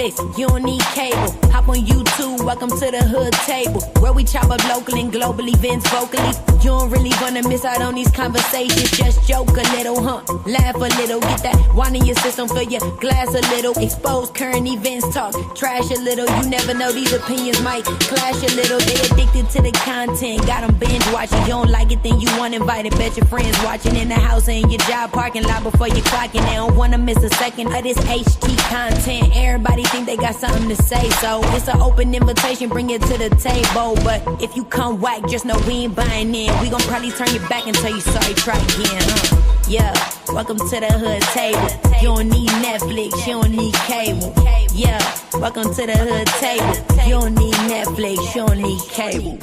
Netflix, you don't need cable. Hop on YouTube, welcome to the hood table, where we chop up local and global events vocally. You don't really wanna miss out on these conversations. Just joke a little, laugh a little, get that wine in your system, fill your glass a little. Expose current events, talk trash a little. You never know, these opinions might clash a little. They addicted to the content, got them binge watching. You don't like it, then you want invited. Bet your friends watching in the house or in your job parking lot before you clocking. They don't wanna miss a second of this HT content. Everybody think they got something to say, so it's an open invitation, bring it to the table. But if you come whack, just know we ain't buying in. We gon' probably turn you back and tell you sorry, try again, Yeah, welcome to the hood table. You don't need Netflix, you don't need cable. Yeah, welcome to the hood table. You don't need Netflix, you don't need cable.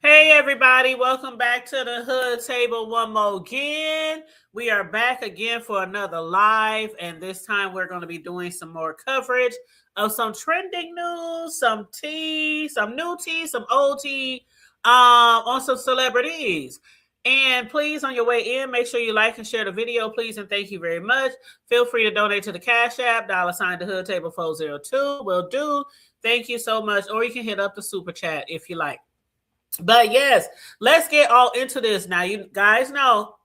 Hey everybody, welcome back to the Hood Table one more again. We are back again for another live, and this time we're going to be doing some more coverage of some trending news, some tea, some new tea, some old tea, on some celebrities. And please, on your way in, make sure you like and share the video, please, and thank you very much. Feel free to donate to the Cash App, $sign the Hood Table 402. Will do. Thank you so much. Or you can hit up the Super Chat if you like. But yes, let's get all into this. Now, you guys know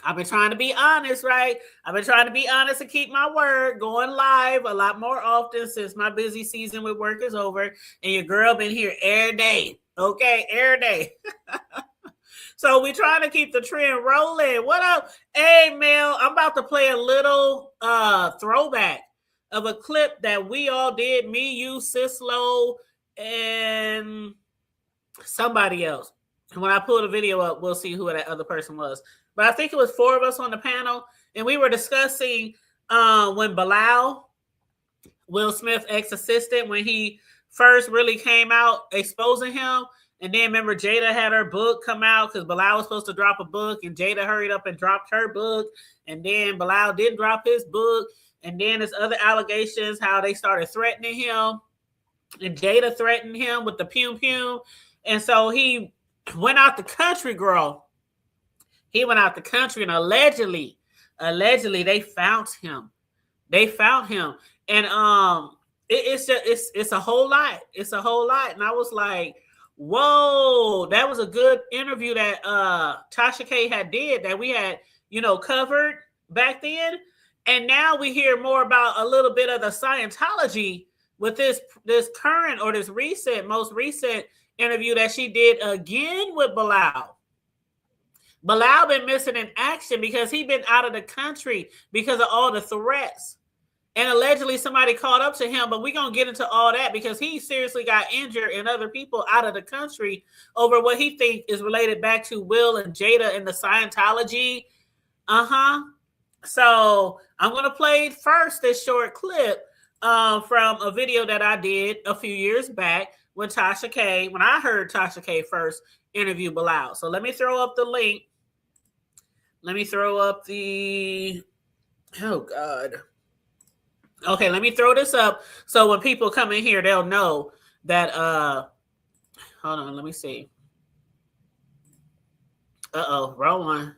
I've been trying to be honest, right? I've been trying to be honest and keep my word, going live a lot more often since my busy season with work is over. And your girl been here every day, okay? Every day. So we trying to keep the trend rolling. What up? Hey, Mel, I'm about to play a little throwback of a clip that we all did, me, you, Sislo, and somebody else. And when I pull the video up, we'll see who that other person was. But I think it was 4 of us on the panel, and we were discussing when Bilal, Will Smith's ex-assistant, when he first really came out exposing him. And then remember, Jada had her book come out because Bilal was supposed to drop a book, and Jada hurried up and dropped her book. And then Bilal didn't drop his book. And then there's other allegations how they started threatening him. And Jada threatened him with the pew-pew. And so he went out the country, girl. He went out the country, and allegedly they found him. They found him, and it's a whole lot. It's a whole lot, and I was like, whoa, that was a good interview that Tasha K had did that we had covered back then, and now we hear more about a little bit of the Scientology with this current or this most recent interview that she did again with Bilal. Bilal been missing in action because he been out of the country because of all the threats. And allegedly somebody caught up to him, but we're going to get into all that because he seriously got injured and other people out of the country over what he thinks is related back to Will and Jada and the Scientology. So I'm going to play first this short clip from a video that I did a few years back when I heard Tasha K first interview Bilal. So let me throw up the link. Let me throw up the, oh God. Okay, let me throw this up so when people come in here, they'll know that, hold on, let me see. Wrong one.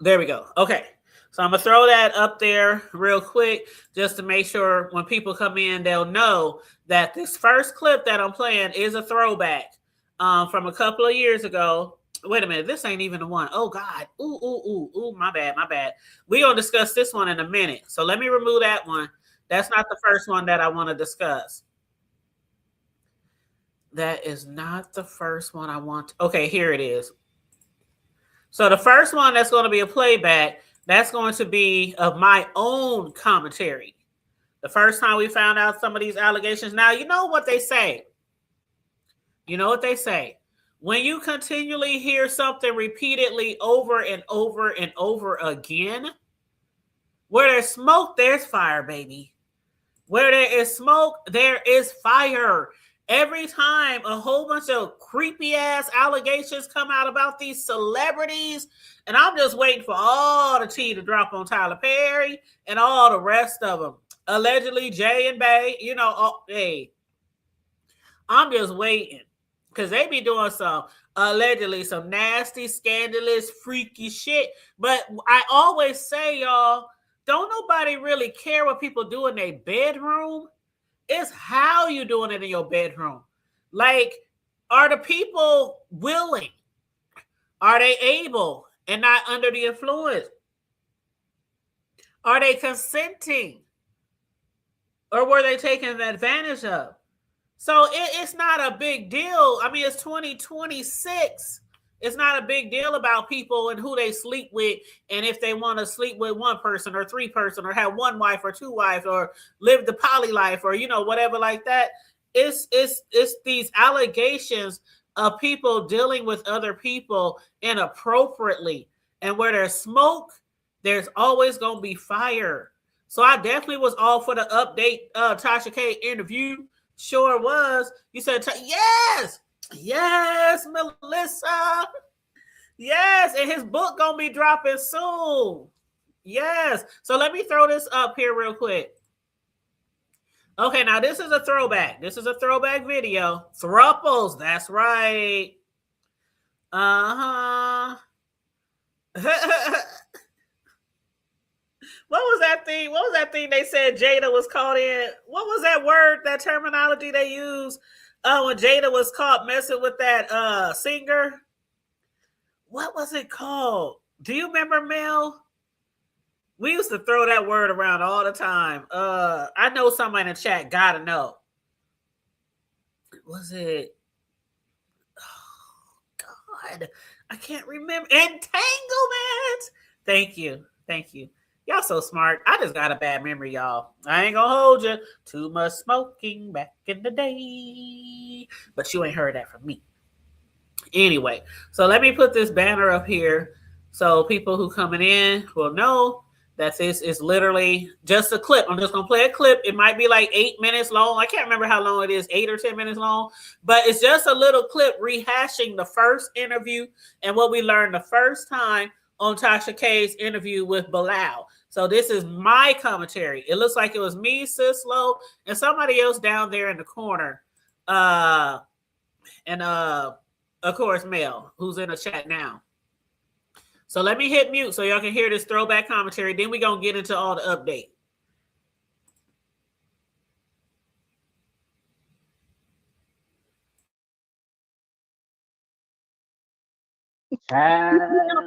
There we go. Okay. So I'm going to throw that up there real quick just to make sure when people come in, they'll know that this first clip that I'm playing is a throwback from a couple of years ago. Wait a minute. This ain't even the one. Oh, God. Ooh. My bad. We're going to discuss this one in a minute. So let me remove that one. That's not the first one that I want to discuss. That is not the first one I want. Okay, here it is. So the first one that's going to be a playback, that's going to be of my own commentary. The first time we found out some of these allegations. Now, you know what they say. When you continually hear something repeatedly over and over and over again, where there's smoke, there's fire, baby. Where there is smoke, there is fire. Every time a whole bunch of creepy ass allegations come out about these celebrities, and I'm just waiting for all the tea to drop on Tyler Perry and all the rest of them. Allegedly, Jay and Bay, hey, I'm just waiting because they be doing some allegedly some nasty, scandalous, freaky shit. But I always say, y'all, don't nobody really care what people do in their bedroom. It's how you doing it in your bedroom. Like, are the people willing? Are they able and not under the influence? Are they consenting? Or were they taken advantage of? So it's not a big deal. I mean, it's 2026. It's not a big deal about people and who they sleep with, and if they want to sleep with one person or three person, or have one wife or two wives, or live the poly life, or whatever like that. It's these allegations of people dealing with other people inappropriately, and where there's smoke, there's always gonna be fire. So I definitely was all for the update Tasha K interview. Sure was. You said, yes, Melissa. Yes, and his book gonna be dropping soon. Yes. So let me throw this up here real quick. Okay, now this is a throwback. This is a throwback video. Thrupples, that's right. Uh-huh. What was that thing? What was that thing they said Jada was caught in? What was that word, that terminology they used when Jada was caught messing with that singer? What was it called? Do you remember, Mel? We used to throw that word around all the time. I know somebody in the chat gotta know. Was it? Oh, God. I can't remember. Entanglement. Thank you. Thank you. Y'all so smart. I just got a bad memory, y'all. I ain't gonna hold you. Too much smoking back in the day. But you ain't heard that from me. Anyway, so let me put this banner up here so people who coming in will know that this is literally just a clip. I'm just gonna play a clip. It might be like 8 minutes long. I can't remember how long it is, 8 or 10 minutes long, but it's just a little clip rehashing the first interview and what we learned the first time on Tasha K's interview with Bilal. So this is my commentary. It looks like it was me, Sislo, and somebody else down there in the corner. Of course, Mel, who's in the chat now. So let me hit mute so y'all can hear this throwback commentary. Then we're going to get into all the update.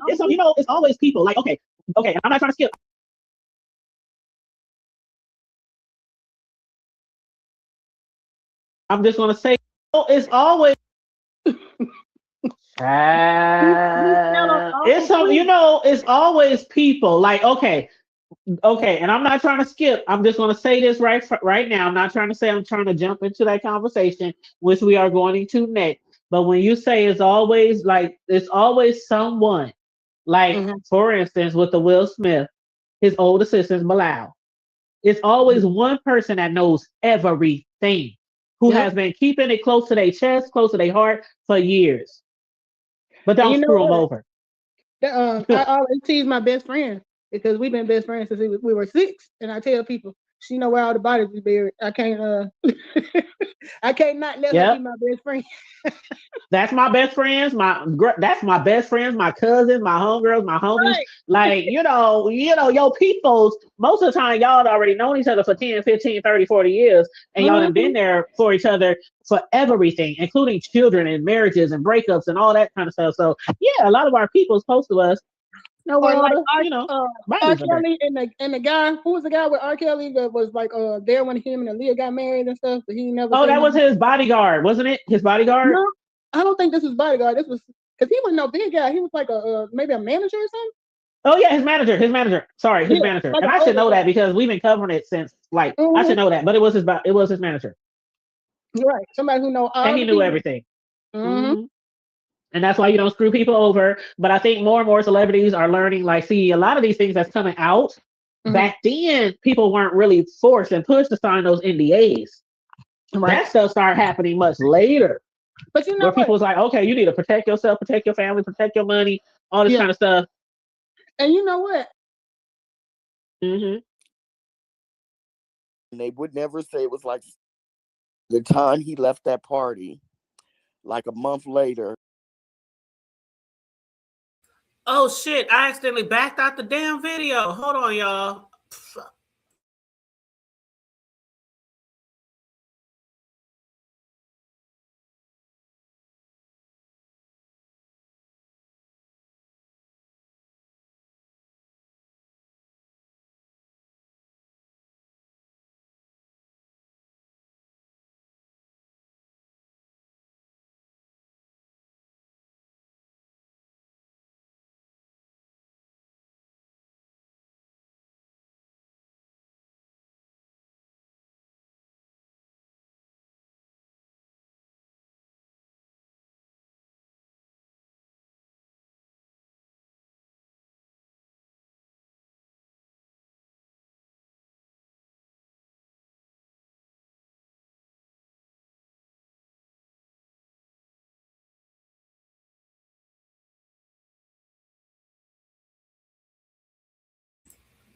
It's always people like, okay, and I'm not trying to skip. I'm just going to say, it's always it's always people like, okay, and I'm not trying to skip. I'm just going to say this right now. I'm not trying to say I'm trying to jump into that conversation, which we are going into next. But when you say it's always someone, like for instance, with the Will Smith, his old assistant Bilal, it's always one person that knows everything, who has been keeping it close to their chest, close to their heart for years. But don't screw them over. I always tease my best friend because we've been best friends since we were 6, and I tell people she know where all the bodies be buried. I can't I can't not let her be my best friend. That's my best friends. That's my best friends, my cousins, my homegirls, my homies. Right. Like, your peoples, most of the time y'all already known each other for 10, 15, 30, 40 years. And y'all have been there for each other for everything, including children and marriages and breakups and all that kind of stuff. So yeah, a lot of our people's close to us. R. Kelly and the guy, who was the guy with R. Kelly that was like there when him and Aaliyah got married and stuff, but he never. Oh, that was his bodyguard, wasn't it? His bodyguard? No, I don't think this was bodyguard. This was because he was no big guy. He was like maybe a manager or something. Oh yeah, his manager. Sorry, his manager. Like, and I should know that because we've been covering it since I should know that, but it was his manager. You're right. Somebody who know all. And he knew everything. And that's why you don't screw people over. But I think more and more celebrities are learning, see, a lot of these things that's coming out, back then, people weren't really forced and pushed to sign those NDAs. Right. That stuff started happening much later. But where people was like, okay, you need to protect yourself, protect your family, protect your money, all this kind of stuff. And you know what? And they would never say it was like the time he left that party, like a month later. Oh shit, I accidentally backed out the damn video. Hold on, y'all.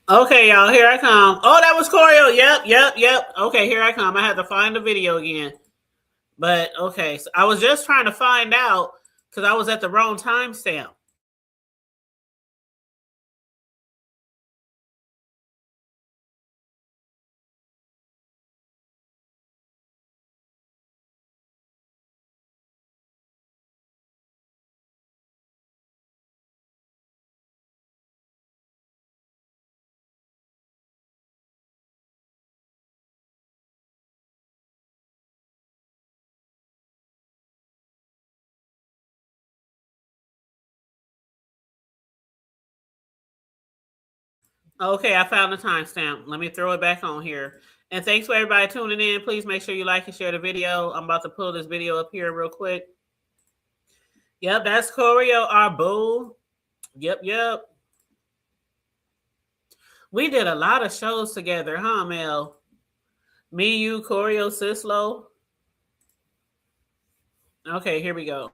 Okay, y'all, here I come. Oh, that was Corio. Yep. Okay, here I come. I had to find the video again. But okay, so I was just trying to find out because I was at the wrong timestamp. Okay, I found the timestamp. Let me throw it back on here. And thanks for everybody tuning in. Please make sure you like and share the video. I'm about to pull this video up here real quick. Yep, that's Corio, our boo. Yep. We did a lot of shows together, huh, Mel? Me, you, Corio, Sislo. Okay, here we go.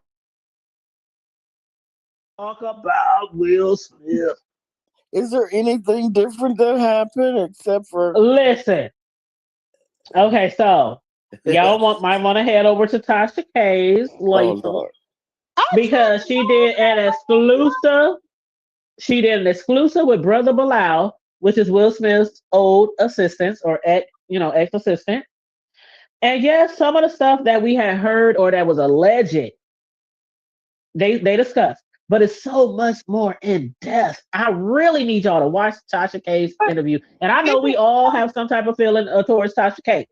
Talk about Will Smith. Is there anything different that happened except for? Listen. Okay, so y'all might want to head over to Tasha K's later because she did an exclusive. She did an exclusive with Brother Bilal, which is Will Smith's old assistant or ex assistant. And yes, some of the stuff that we had heard or that was alleged, they discussed, but it's so much more in depth. I really need y'all to watch Tasha K's interview, and I know we all have some type of feeling towards Tasha K.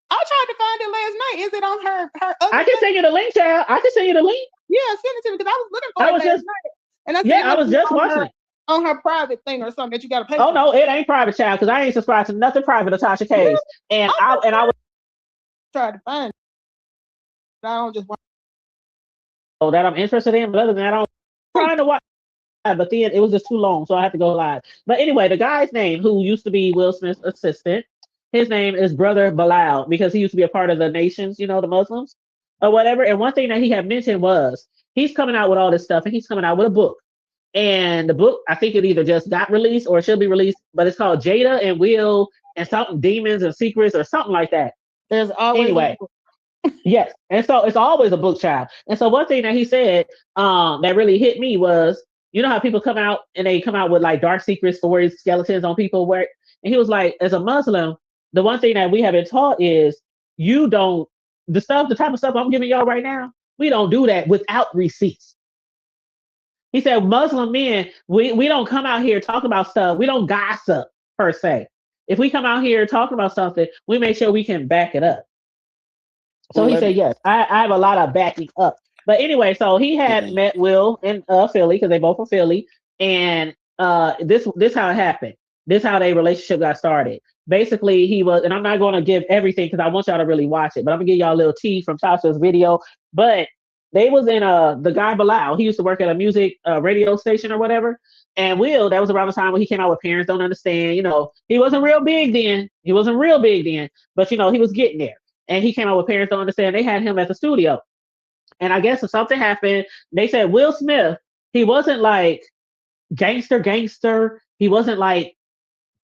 I tried to find it last night. Is it on her? I can send you the link, child. I can send you the link. Yeah, send it to me because I was looking for it last night. And I was just watching it on her private thing or something that you got to pay. Oh no, it ain't private, child, because I ain't subscribed to nothing private of Tasha K's, and I was trying to find it. I don't just want. Oh, that I'm interested in, but other than that, I'm trying to watch. But then it was just too long, so I had to go live. But anyway, the guy's name, who used to be Will Smith's assistant, his name is Brother Bilal because he used to be a part of the nations, the Muslims or whatever. And one thing that he had mentioned was he's coming out with all this stuff, and he's coming out with a book. And the book, I think it either just got released or it should be released, but it's called Jada and Will and something Demons and Secrets or something like that. There's always yes, and so it's always a book, child. And so one thing that he said that really hit me was, you know how people come out and they come out with like dark secret stories, skeletons on people, and he was like, as a Muslim, the one thing that we have been taught is the type of stuff I'm giving y'all right now, we don't do that without receipts. He said, Muslim men, we don't come out here talking about stuff. We don't gossip per se. If we come out here talking about something, we make sure we can back it up. So he said, yes, I have a lot of backing up. But anyway, so he had met Will in Philly because they both from Philly. And this how it happened. This how their relationship got started. Basically, he was, and I'm not going to give everything because I want y'all to really watch it, but I'm going to give y'all a little tea from Tasha's video. But they was in the guy Bilal. He used to work at a music radio station or whatever. And Will, that was around the time when he came out with Parents Don't Understand. He wasn't real big then. But, he was getting there. And he came out with Parents Don't Understand. They had him at the studio. And I guess if something happened, they said Will Smith, he wasn't like gangster. He wasn't like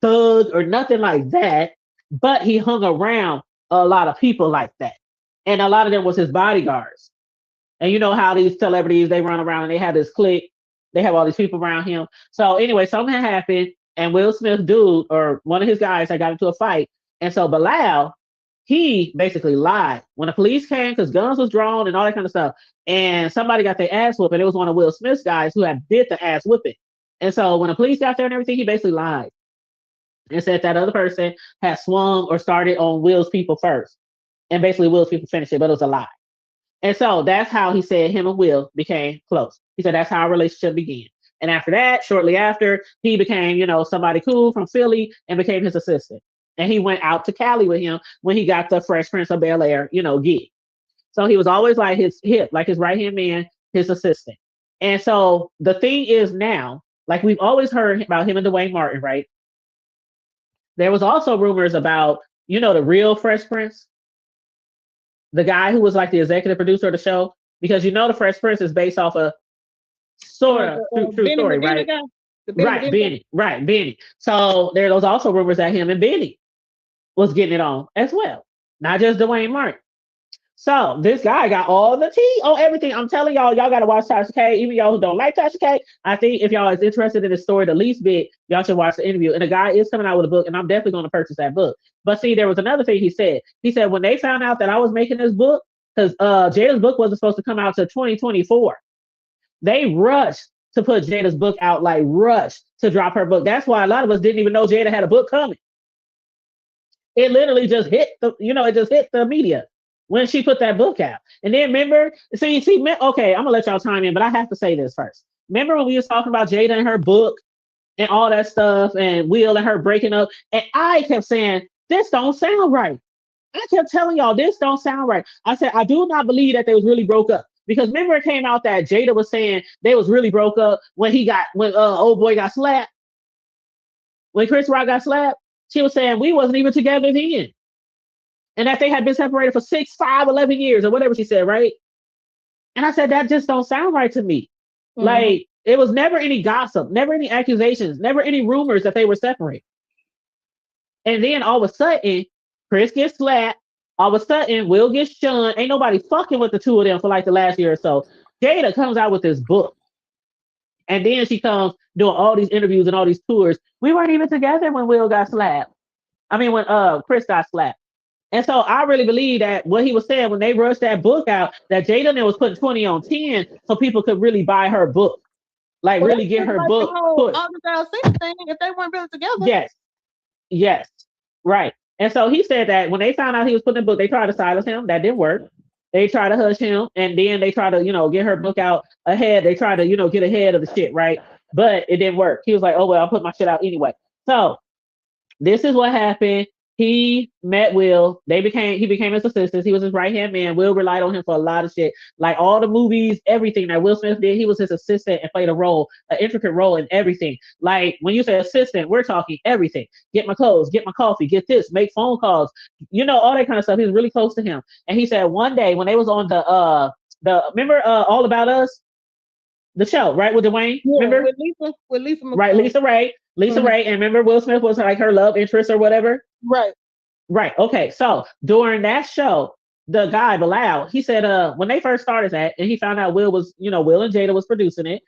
thug or nothing like that. But he hung around a lot of people like that. And a lot of them was his bodyguards. And you know how these celebrities, they run around and they have this clique. They have all these people around him. So anyway, something happened and Will Smith dude or one of his guys had got into a fight. And so Bilal, he basically lied. When the police came, because guns was drawn and all that kind of stuff, and somebody got their ass whooped, and it was one of Will Smith's guys who had did the ass whipping. And so when the police got there and everything, he basically lied and said that other person had swung or started on Will's people first. And basically Will's people finished it, but it was a lie. And so that's how he said him and Will became close. He said that's how our relationship began. And after that, shortly after, he became, somebody cool from Philly and became his assistant. And he went out to Cali with him when he got the Fresh Prince of Bel-Air, gig. So he was always like his hip, like his right-hand man, his assistant. And so the thing is now, like we've always heard about him and Dwayne Martin, right? There was also rumors about, the real Fresh Prince, the guy who was like the executive producer of the show, because the Fresh Prince is based off a sort of true story, right? Right, Benny. So there was also rumors that him and Benny was getting it on as well, not just Dwayne Martin. So this guy got all the tea on everything. I'm telling y'all got to watch Tasha K. Even y'all who don't like Tasha K, I think if y'all is interested in the story the least bit, y'all should watch the interview. And the guy is coming out with a book, and I'm definitely going to purchase that book. But see, there was another thing he said. He said when they found out that I was making this book, because Jada's book wasn't supposed to come out till 2024, they rushed to put Jada's book out, like rushed to drop her book. That's why a lot of us didn't even know Jada had a book coming. It literally just hit the media when she put that book out. And then remember, okay, I'm gonna let y'all chime in, but I have to say this first. Remember when we was talking about Jada and her book and all that stuff and Will and her breaking up? And I kept saying, this don't sound right. I kept telling y'all, this don't sound right. I said, I do not believe that they was really broke up. Because remember it came out that Jada was saying they was really broke up when old boy got slapped. When Chris Rock got slapped, she was saying we wasn't even together then. And that they had been separated for 6, 5, 11 years or whatever she said, right? And I said, that just don't sound right to me. Mm-hmm. Like, it was never any gossip, never any accusations, never any rumors that they were separated. And then all of a sudden, Chris gets slapped. All of a sudden, Will gets shunned. Ain't nobody fucking with the two of them for like the last year or so. Jada comes out with this book. And then she comes doing all these interviews and all these tours. We weren't even together when Will got slapped. I mean, when Chris got slapped. And so I really believe that what he was saying when they rushed that book out, that Jada was putting 20 on 10 so people could really buy her book. Like really get her book. If they weren't really together. Yes. Right. And so he said that when they found out he was putting the book, they tried to silence him. That didn't work. They tried to hush him. And then they tried to, get her book out ahead. They tried to, get ahead of the shit, right? But it didn't work. He was like, oh, well, I'll put my shit out anyway. So this is what happened. He met Will. He became his assistant. He was his right-hand man. Will relied on him for a lot of shit. Like all the movies, everything that Will Smith did, he was his assistant and played an intricate role in everything. Like when you say assistant, we're talking everything. Get my clothes, get my coffee, get this, make phone calls, all that kind of stuff. He was really close to him. And he said one day when they was on remember All About Us? The show, right? With Dwayne? Yeah, remember? With Lisa McCoy. Right, Lisa Ray. Ray. And remember Will Smith was like her love interest or whatever? Right. Okay. So during that show, the guy, Bilal, he said when they first started that and he found out Will and Jada was producing it,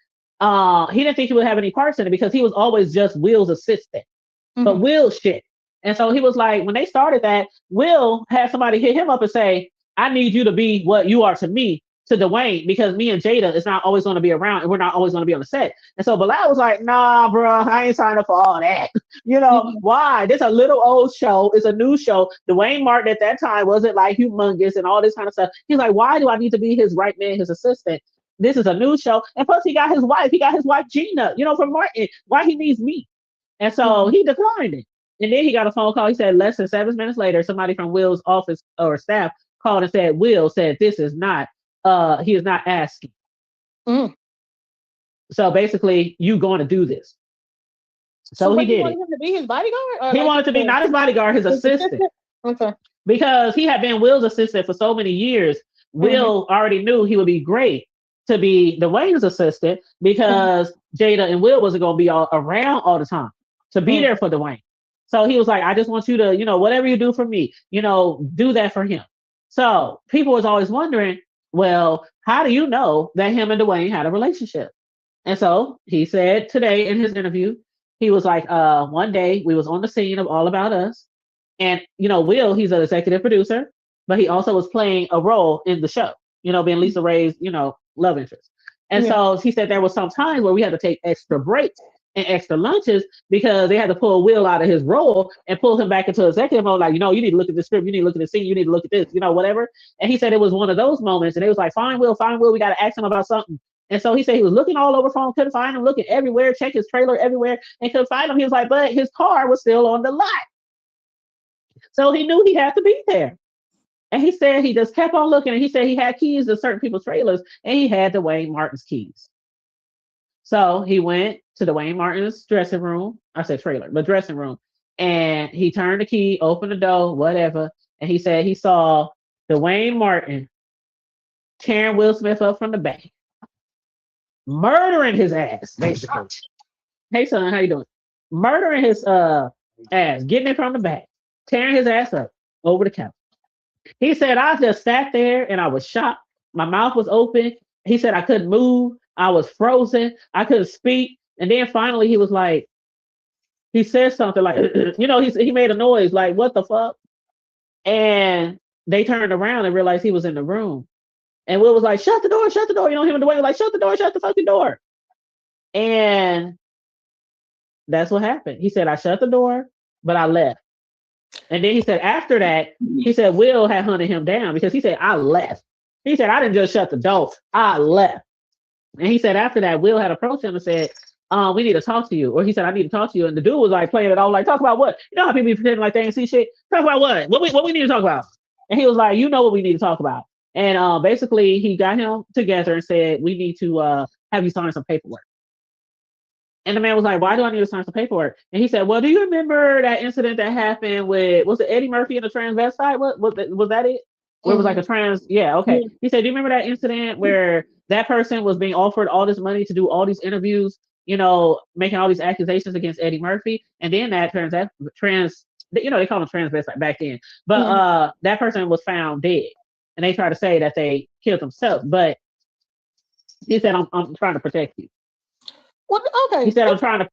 he didn't think he would have any parts in it because he was always just Will's assistant. Mm-hmm. But Will shit. And so he was like, when they started that, Will had somebody hit him up and say, I need you to be what you are to me, to Dwayne, because me and Jada is not always going to be around and we're not always going to be on the set. And so Bilal was like, nah, bro, I ain't signed up for all that. Why? This a little old show. It's a new show. Dwayne Martin at that time wasn't like humongous and all this kind of stuff. He's like, why do I need to be his right man, his assistant? This is a new show. And plus he got his wife. He got his wife, Gina, from Martin. Why he needs me? And so he declined it. And then he got a phone call. He said less than 7 minutes later, somebody from Will's office or staff called and said, Will said, this is not, he is not asking. So basically, you going to do this. So he did. Wanted him to be his bodyguard? He wanted to be not his bodyguard, his assistant. Okay. Because he had been Will's assistant for so many years. Will already knew he would be great to be Dwayne's assistant because Jada and Will wasn't going to be all around all the time to be there for Dwayne. So he was like, I just want you to, whatever you do for me, do that for him. So people was always wondering, well, how do you know that him and Dwayne had a relationship? And so he said today in his interview, he was like, one day we was on the scene of All About Us. And, Will, he's an executive producer, but he also was playing a role in the show, being Lisa Ray's, love interest. And so he said there was some times where we had to take extra breaks and extra lunches because they had to pull Will out of his role and pull him back into executive mode. Like, you need to look at the script, you need to look at the scene, you need to look at this, whatever. And he said it was one of those moments. And they was like, fine, Will, we got to ask him about something. And so he said he was looking all over phone, couldn't find him, looking everywhere, check his trailer everywhere, and couldn't find him. He was like, but his car was still on the lot. So he knew he had to be there. And he said he just kept on looking. And he said he had keys to certain people's trailers, and he had Dwayne Martin's keys. So he went to Dwayne Martin's dressing room. I said trailer, but dressing room. And he turned the key, opened the door, whatever. And he said he saw Dwayne Martin tearing Will Smith up from the back, murdering his ass, basically. Hey, son, how you doing? Murdering his ass, getting it from the back, tearing his ass up over the couch. He said, I just sat there and I was shocked. My mouth was open. He said I couldn't move. I was frozen. I couldn't speak. And then finally he was like, he said something like, he made a noise like, what the fuck? And they turned around and realized he was in the room. And Will was like, shut the door, shut the door. Him and Dwayne were like, shut the door, shut the fucking door. And that's what happened. He said, I shut the door, but I left. And then he said, after that, he said, Will had hunted him down because he said, I left. He said, I didn't just shut the door, I left. And he said, after that, Will had approached him and said, we need to talk to you. Or he said, I need to talk to you. And the dude was like playing it all like, talk about what? You know how people be pretending like they ain't see shit? Talk about what? What we need to talk about? And he was like, you know what we need to talk about. And basically he got him together and said, we need to have you sign some paperwork. And the man was like, why do I need to sign some paperwork? And he said, well, do you remember that incident that happened with, was it Eddie Murphy and the transvestite? Was that it? Where it was like a trans, yeah, okay. Yeah. He said, do you remember that incident where that person was being offered all this money to do all these interviews, making all these accusations against Eddie Murphy? And then that they call them transvestite back then. But that person was found dead. And they tried to say that they killed themselves. But he said, I'm trying to protect you. Well, okay. He said, I'm trying to.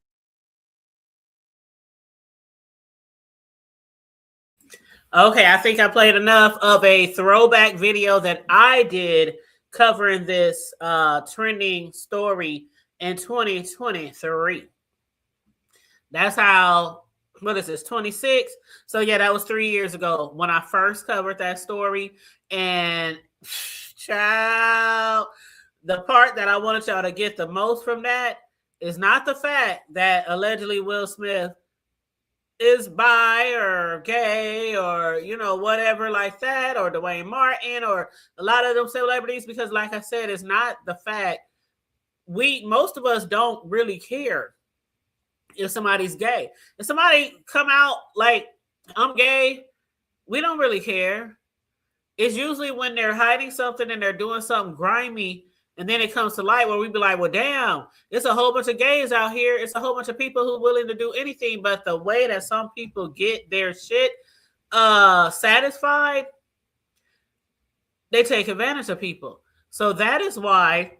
Okay, I think I played enough of a throwback video that I did covering this trending story in 2023. That's how, what is this, 26? So yeah, that was 3 years ago when I first covered that story. And child, the part that I wanted y'all to get the most from that is not the fact that allegedly Will Smith is bi or gay or, whatever like that, or Dwayne Martin or a lot of them celebrities, because like I said, it's not the fact. Most of us don't really care if somebody's gay. If somebody come out like, I'm gay, we don't really care. It's usually when they're hiding something and they're doing something grimy, and then it comes to light where we be like, well, damn, it's a whole bunch of gays out here. It's a whole bunch of people who are willing to do anything. But the way that some people get their shit satisfied, they take advantage of people. So that is why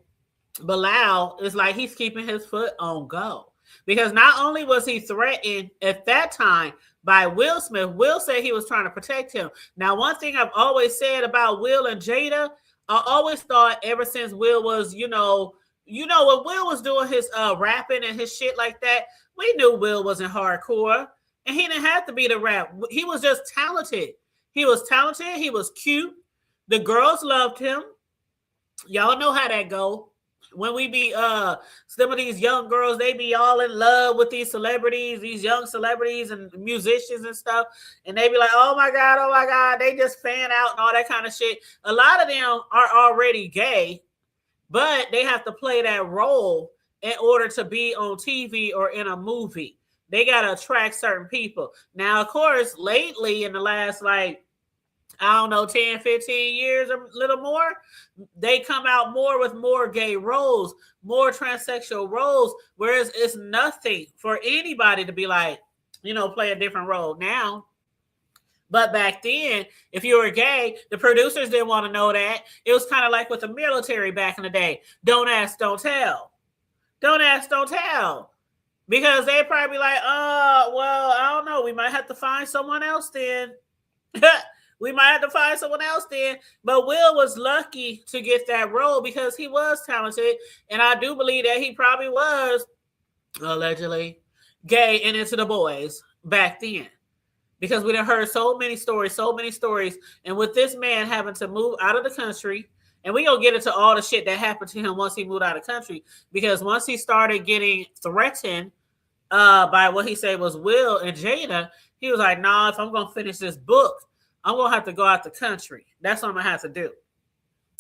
Bilal is like, he's keeping his foot on go. Because not only was he threatened at that time by Will Smith, Will said he was trying to protect him. Now, one thing I've always said about Will and Jada, I always thought ever since Will was, when Will was doing his rapping and his shit like that, we knew Will wasn't hardcore. And he didn't have to be the rap. He was just talented. He was talented. He was cute. The girls loved him. Y'all know how that go. When we be some of these young girls, they be all in love with these celebrities, these young celebrities and musicians and stuff, and they be like, oh my god, they just fan out and all that kind of shit. A lot of them are already gay, but they have to play that role in order to be on TV or in a movie. They got to attract certain people. Now, of course, lately in the last 10, 15 years or a little more, they come out more with more gay roles, more transsexual roles, whereas it's nothing for anybody to be like, play a different role now. But back then, if you were gay, the producers didn't want to know that. It was kind of like with the military back in the day. Don't ask, don't tell. Don't ask, don't tell. Because they'd probably be like, well, I don't know. We might have to find someone else then. We might have to find someone else then. But Will was lucky to get that role because he was talented. And I do believe that he probably was, allegedly, gay and into the boys back then. Because we done heard so many stories. And with this man having to move out of the country, and we gonna get into all the shit that happened to him once he moved out of the country. Because once he started getting threatened by what he said was Will and Jada, he was like, nah, if I'm gonna finish this book, I'm gonna have to go out the country. That's what I'm gonna have to do.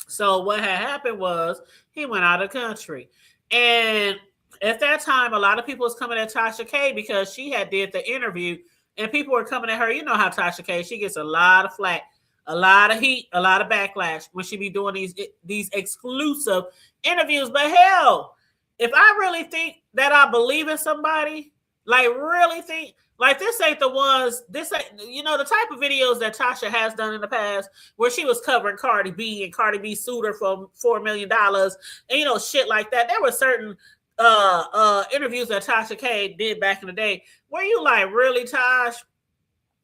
So what had happened was he went out of the country. And at that time, a lot of people was coming at Tasha K because she had did the interview. And people were coming at her. You know how Tasha K, she gets a lot of flack, a lot of heat, a lot of backlash when she be doing these exclusive interviews. But hell, if I really think that I believe in somebody, like really think, like this ain't the ones, this ain't, the type of videos that Tasha has done in the past where she was covering Cardi B and Cardi B sued her for $4 million and, shit like that. There were certain interviews that Tasha K did back in the day where you like, really, Tosh?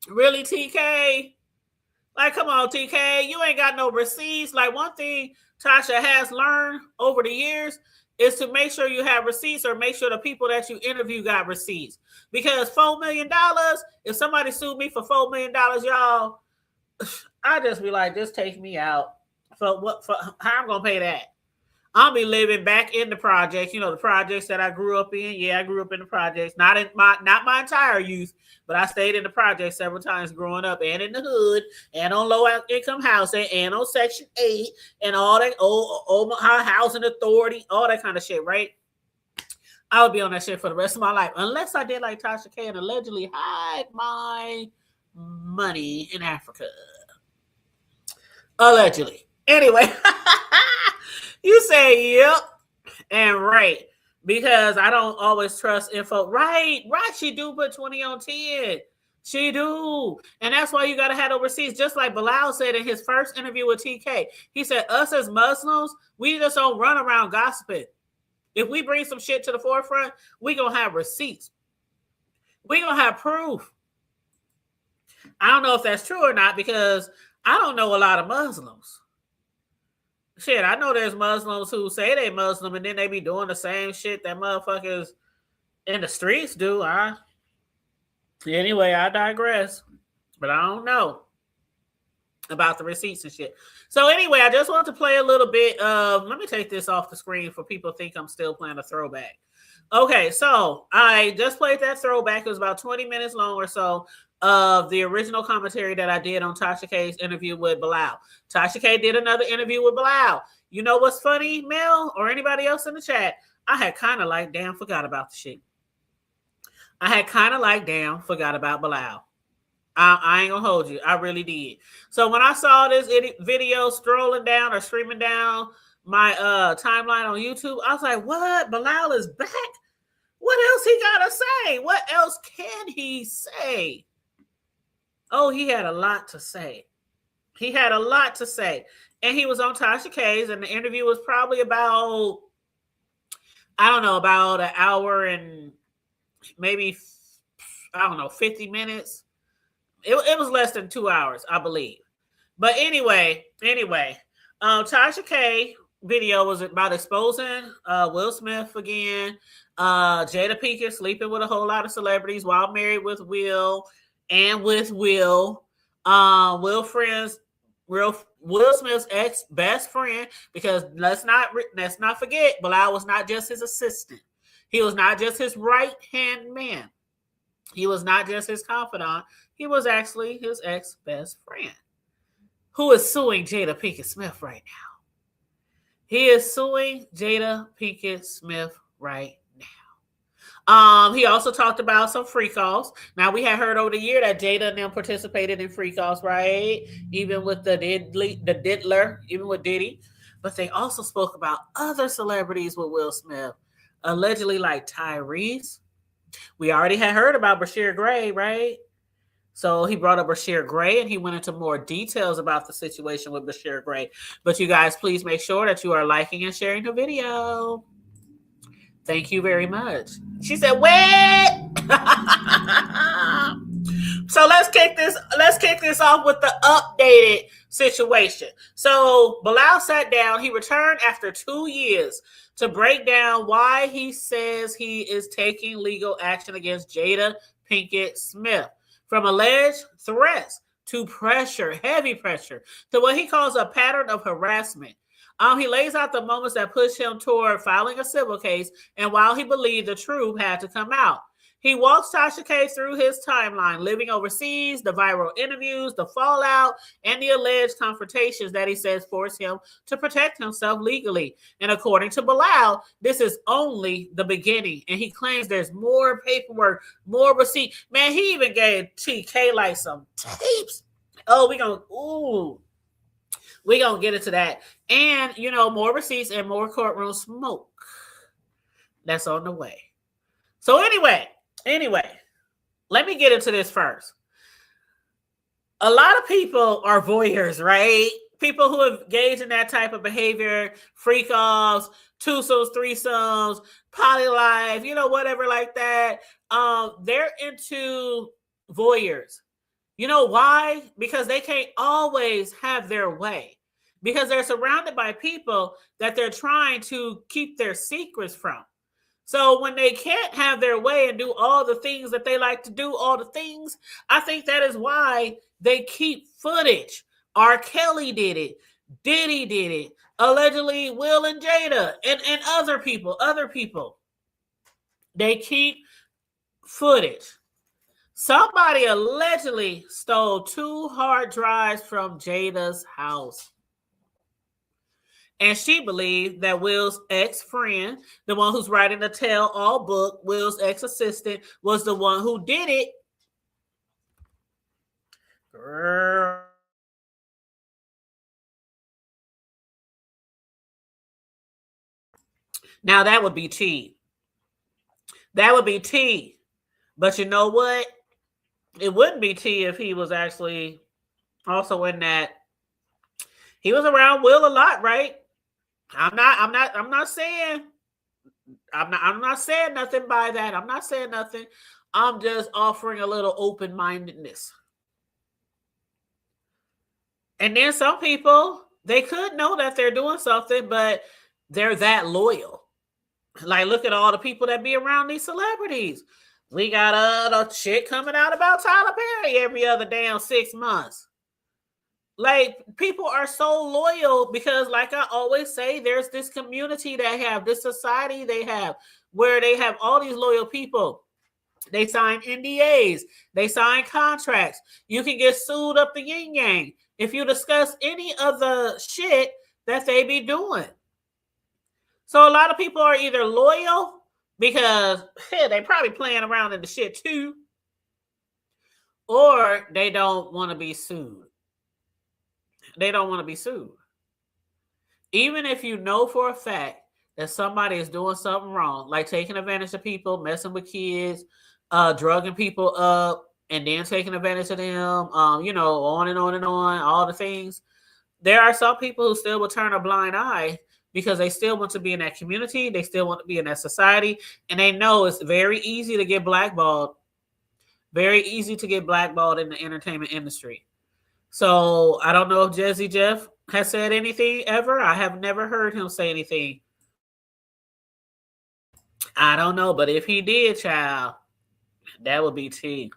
Really, TK? Like, come on, TK, you ain't got no receipts. Like, one thing Tasha has learned over the years is to make sure you have receipts or make sure the people that you interview got receipts. Because $4 million, if somebody sued me for $4 million, y'all, I just be like, just take me out. For how I'm gonna pay that? I'll be living back in the projects, the projects that I grew up in. Yeah, I grew up in the projects, not my entire youth, but I stayed in the projects several times growing up, and in the hood, and on low income housing, and on Section 8, and all that old housing authority, all that kind of shit, right? I would be on that shit for the rest of my life, unless I did like Tasha K and allegedly hide my money in Africa. Allegedly. Anyway. You say yep and right, because I don't always trust info. Right. She do put 20 on 10. She do. And that's why you got to head overseas. Just like Bilal said in his first interview with TK. He said, us as Muslims, we just don't run around gossiping. If we bring some shit to the forefront, we going to have receipts. We going to have proof. I don't know if that's true or not, because I don't know a lot of Muslims. Shit, I know there's Muslims who say they Muslim and then they be doing the same shit that motherfuckers in the streets do. Anyway, I digress. But I don't know about the receipts and shit. So anyway, I just want to play a little bit of, let me take this off the screen for people to think I'm still playing a throwback. Okay, so I just played that throwback. It was about 20 minutes long or so of the original commentary that I did on Tasha K's interview with Bilal. Tasha K did another interview with Bilal. You know what's funny, Mel, or anybody else in the chat? I had kind of like, damn, forgot about the shit. I had kind of like, damn, forgot about Bilal. I ain't gonna hold you. I really did. So when I saw this video strolling down or streaming down my timeline on YouTube, I was like, what? Bilal is back? What else he gotta say? What else can he say? Oh, he had a lot to say. He had a lot to say. And he was on Tasha K's, and the interview was probably about, I don't know, about an hour and maybe, I don't know, 50 minutes. It was less than 2 hours, I believe. But anyway, Tasha K video was about exposing Will Smith again. Jada Pinkett sleeping with a whole lot of celebrities while married with Will and with Will. Will Smith's ex-best friend, because let's not forget, Bilal was not just his assistant. He was not just his right-hand man. He was not just his confidant. He was actually his ex-best friend, who is suing Jada Pinkett Smith right now. He is suing Jada Pinkett Smith right now. He also talked about some free calls. Now, we had heard over the year that Jada and them participated in free calls, right? Even with the Diddler, even with Diddy. But they also spoke about other celebrities with Will Smith, allegedly like Tyreese. We already had heard about Bryshere Gray, right? So he brought up Bryshere Gray, and he went into more details about the situation with Bryshere Gray. But you guys, please make sure that you are liking and sharing the video. Thank you very much. She said, "Wait." So let's kick this off with the updated situation. So Bilal sat down. He returned after 2 years to break down why he says he is taking legal action against Jada Pinkett Smith, from alleged threats to pressure, heavy pressure, to what he calls a pattern of harassment. He lays out the moments that pushed him toward filing a civil case and while he believed the truth had to come out. He walks Tasha K through his timeline, living overseas, the viral interviews, the fallout, and the alleged confrontations that he says forced him to protect himself legally. And according to Bilal, this is only the beginning. And he claims there's more paperwork, more receipt. Man, he even gave TK like some tapes. Oh, we're going to get into that. And, more receipts and more courtroom smoke. That's on the way. So anyway, let me get into this first. A lot of people are voyeurs, right? People who engage in that type of behavior, freak offs, twosomes, threesomes, poly life, whatever like that. They're into voyeurs. You know why? Because they can't always have their way. Because they're surrounded by people that they're trying to keep their secrets from. So when they can't have their way and do all the things that they like to do, all the things, I think that is why they keep footage. R. Kelly did it. Diddy did it. Allegedly, Will and Jada and other people. They keep footage. Somebody allegedly stole 2 hard drives from Jada's house. And she believed that Will's ex-friend, the one who's writing the tell-all book, Will's ex-assistant, was the one who did it. Girl. Now, that would be tea. That would be tea. But you know what? It wouldn't be tea if he was actually also in that. He was around Will a lot, right? I'm not saying nothing by that. I'm not saying nothing. I'm just offering a little open-mindedness. And then some people, they could know that they're doing something, but they're that loyal. Like, look at all the people that be around these celebrities. We got a shit coming out about Tyler Perry every other damn 6 months. Like, people are so loyal because, like I always say, there's this community they have, this society they have, where they have all these loyal people. They sign NDAs. They sign contracts. You can get sued up the yin yang if you discuss any of the shit that they be doing. So a lot of people are either loyal because they probably playing around in the shit too, or they don't want to be sued. They don't want to be sued. Even if you know for a fact that somebody is doing something wrong, like taking advantage of people, messing with kids, drugging people up, and then taking advantage of them, on and on and on, all the things. There are some people who still will turn a blind eye because they still want to be in that community. They still want to be in that society. And they know it's very easy to get blackballed. Very easy to get blackballed in the entertainment industry. So I don't know if Jesse Jeff has said anything ever. I have never heard him say anything. I don't know, but if he did, child, that would be tea.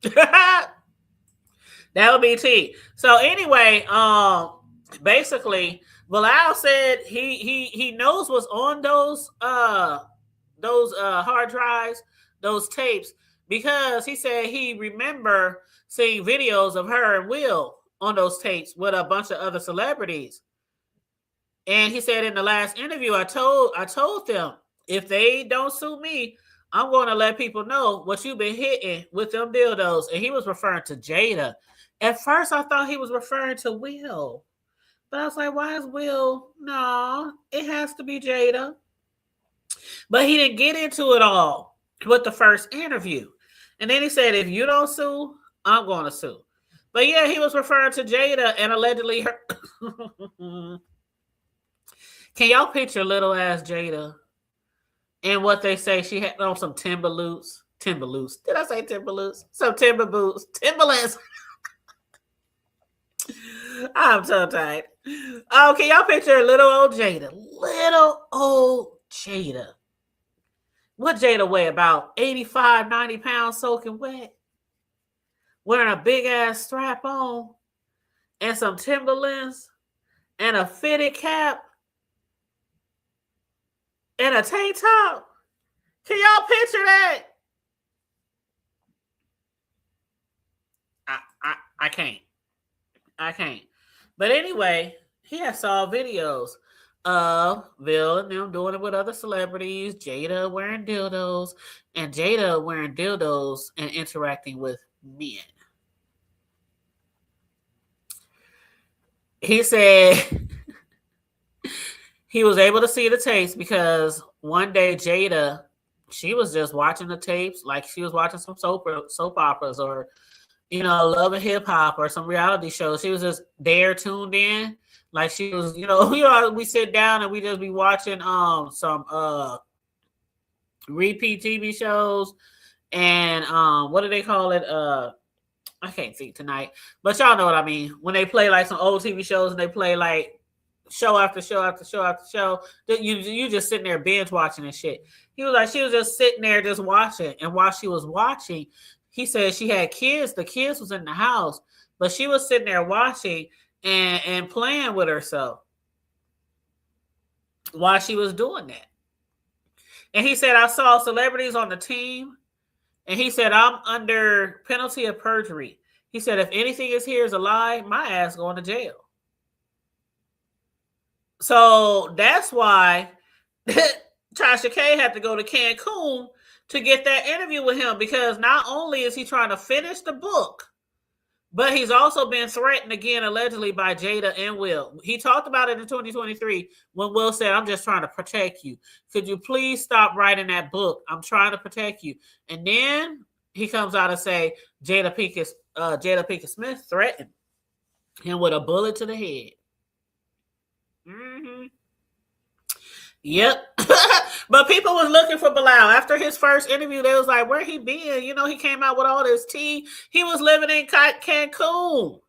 That would be tea. So anyway, basically, Bilal said he knows what's on those hard drives, those tapes, because he said he remember seeing videos of her and Will on those tapes with a bunch of other celebrities. And he said in the last interview, I told them, if they don't sue me, I'm going to let people know what you've been hitting with them dildos. And he was referring to Jada. At first, I thought he was referring to Will. But I was like, why is Will? No, it has to be Jada. But he didn't get into it all. with the first interview. And then he said, if you don't sue, I'm going to sue. But yeah, he was referring to Jada and allegedly her. Can y'all picture little ass Jada and what they say she had on some Timberloops? Timberloops. Did I say Timberloops? Some Timber boots. Timberlands. I'm so tired. Oh, can y'all picture little old Jada? Little old Jada. What Jada weigh? About 85, 90 pounds soaking wet? Wearing a big ass strap on and some Timberlands and a fitted cap and a tank top. Can y'all picture that? I can't. I can't. But anyway, he has saw videos of Bill and them doing it with other celebrities, Jada wearing dildos, and Jada wearing dildos and interacting with men. He said he was able to see the tapes because one day Jada, she was just watching the tapes like she was watching some soap operas or, Love and Hip Hop or some reality shows. She was just there tuned in. Like she was, we sit down and we just be watching some repeat TV shows and what do they call it? I can't think tonight, but y'all know what I mean. When they play like some old TV shows and they play like show after show after show after show, you just sitting there binge watching and shit. He was like, she was just sitting there just watching, and while she was watching, he said she had kids. The kids was in the house, but she was sitting there watching and playing with herself while she was doing that. And he said, I saw celebrities on the team. And he said, I'm under penalty of perjury. He said, if anything is here is a lie, my ass going to jail. So that's why Tasha K had to go to Cancun to get that interview with him, because not only is he trying to finish the book, but he's also been threatened again, allegedly, by Jada and Will. He talked about it in 2023 when Will said, I'm just trying to protect you. Could you please stop writing that book? I'm trying to protect you. And then he comes out and say Jada Pinkett Smith threatened him with a bullet to the head. Mm-hmm. Yep. But people was looking for Bilal. After his first interview, they was like, where he been? He came out with all this tea. He was living in Cancun.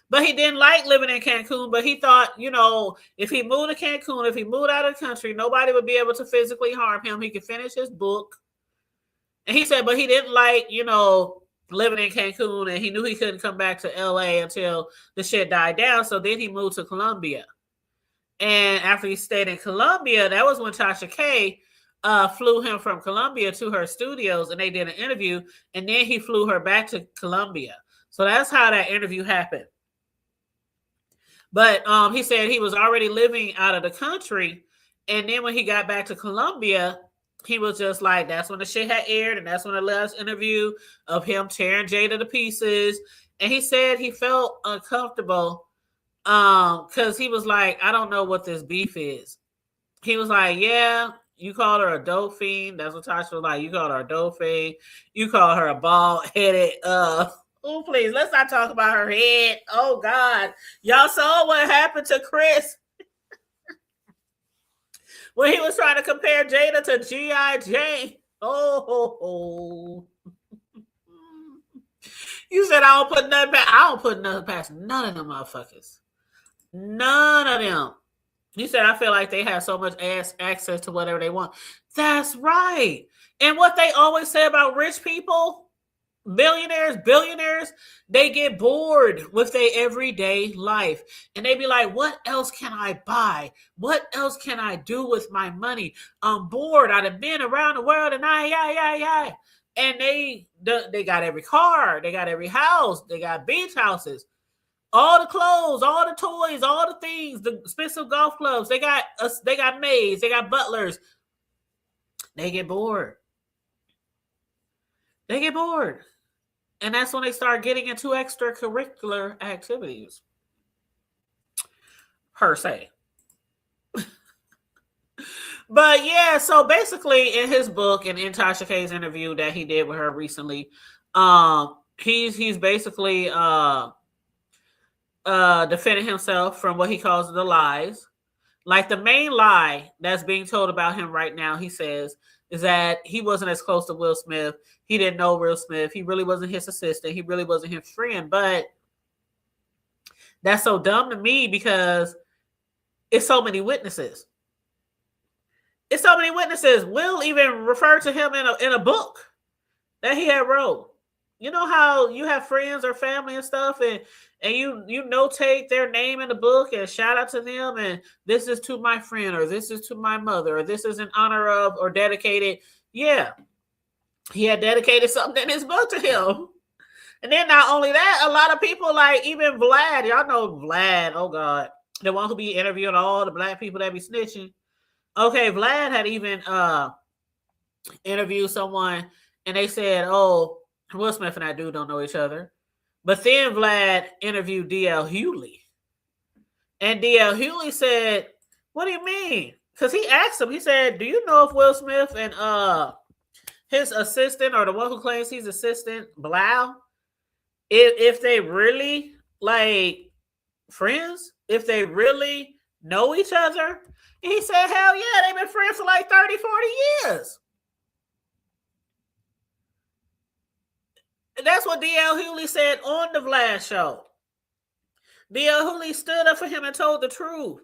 But he didn't like living in Cancun. But he thought, if he moved to Cancun, if he moved out of the country, nobody would be able to physically harm him. He could finish his book. And he said, but he didn't like, living in Cancun. And he knew he couldn't come back to LA until the shit died down. So then he moved to Colombia. And after he stayed in Colombia, that was when Tasha K flew him from Colombia to her studios, and they did an interview, and then he flew her back to Colombia. So that's how that interview happened. But he said he was already living out of the country, and then when he got back to Colombia, he was just like, that's when the shit had aired, and that's when the last interview of him tearing Jada to pieces. And he said he felt uncomfortable because he was like, I don't know what this beef is. He was like, yeah, you called her a dope fiend. That's what Tasha was like. You called her a dope fiend. You called her a bald-headed, oh, please, let's not talk about her head. Oh, God. Y'all saw what happened to Chris when he was trying to compare Jada to G.I. Jane. Oh. You said I don't put nothing past. I don't put nothing past none of them motherfuckers. None of them. You said, I feel like they have so much access to whatever they want. That's right. And what they always say about rich people, billionaires, they get bored with their everyday life. And they be like, what else can I buy? What else can I do with my money? I'm bored. I've been around the world and And they got every car. They got every house. They got beach houses. All the clothes, all the toys, all the things, the expensive golf clubs. They got maids, they got butlers. They get bored. And that's when they start getting into extracurricular activities, per se. But yeah, so basically in his book and in Tasha K's interview that he did with her recently, he's basically defending himself from what he calls the lies. Like the main lie that's being told about him right now, he says, is that he wasn't as close to Will Smith. He didn't know Will Smith. He really wasn't his assistant. He really wasn't his friend. But that's so dumb to me because it's so many witnesses. It's so many witnesses. Will even referred to him in a book that he had wrote. You know how you have friends or family and stuff, and you notate their name in the book and shout out to them, and this is to my friend, or this is to my mother, or this is in honor of, or dedicated. Yeah, he had dedicated something in his book to him. And then not only that, a lot of people like even Vlad. Y'all know Vlad. Oh God, the one who be interviewing all the black people that be snitching. Okay, Vlad had even interviewed someone, and they said, "Oh, Will Smith and that dude don't know each other." But then Vlad interviewed D.L. Hughley, and D.L. Hughley said, "What do you mean?" Because he asked him. He said, "Do you know if Will Smith and his assistant, or the one who claims he's assistant, Blau, if they really like friends, if they really know each other?" And he said, "Hell yeah, they've been friends for like 30, 40 years." That's what D.L. Hughley said on the Vlad show. D.L. Hughley stood up for him and told the truth.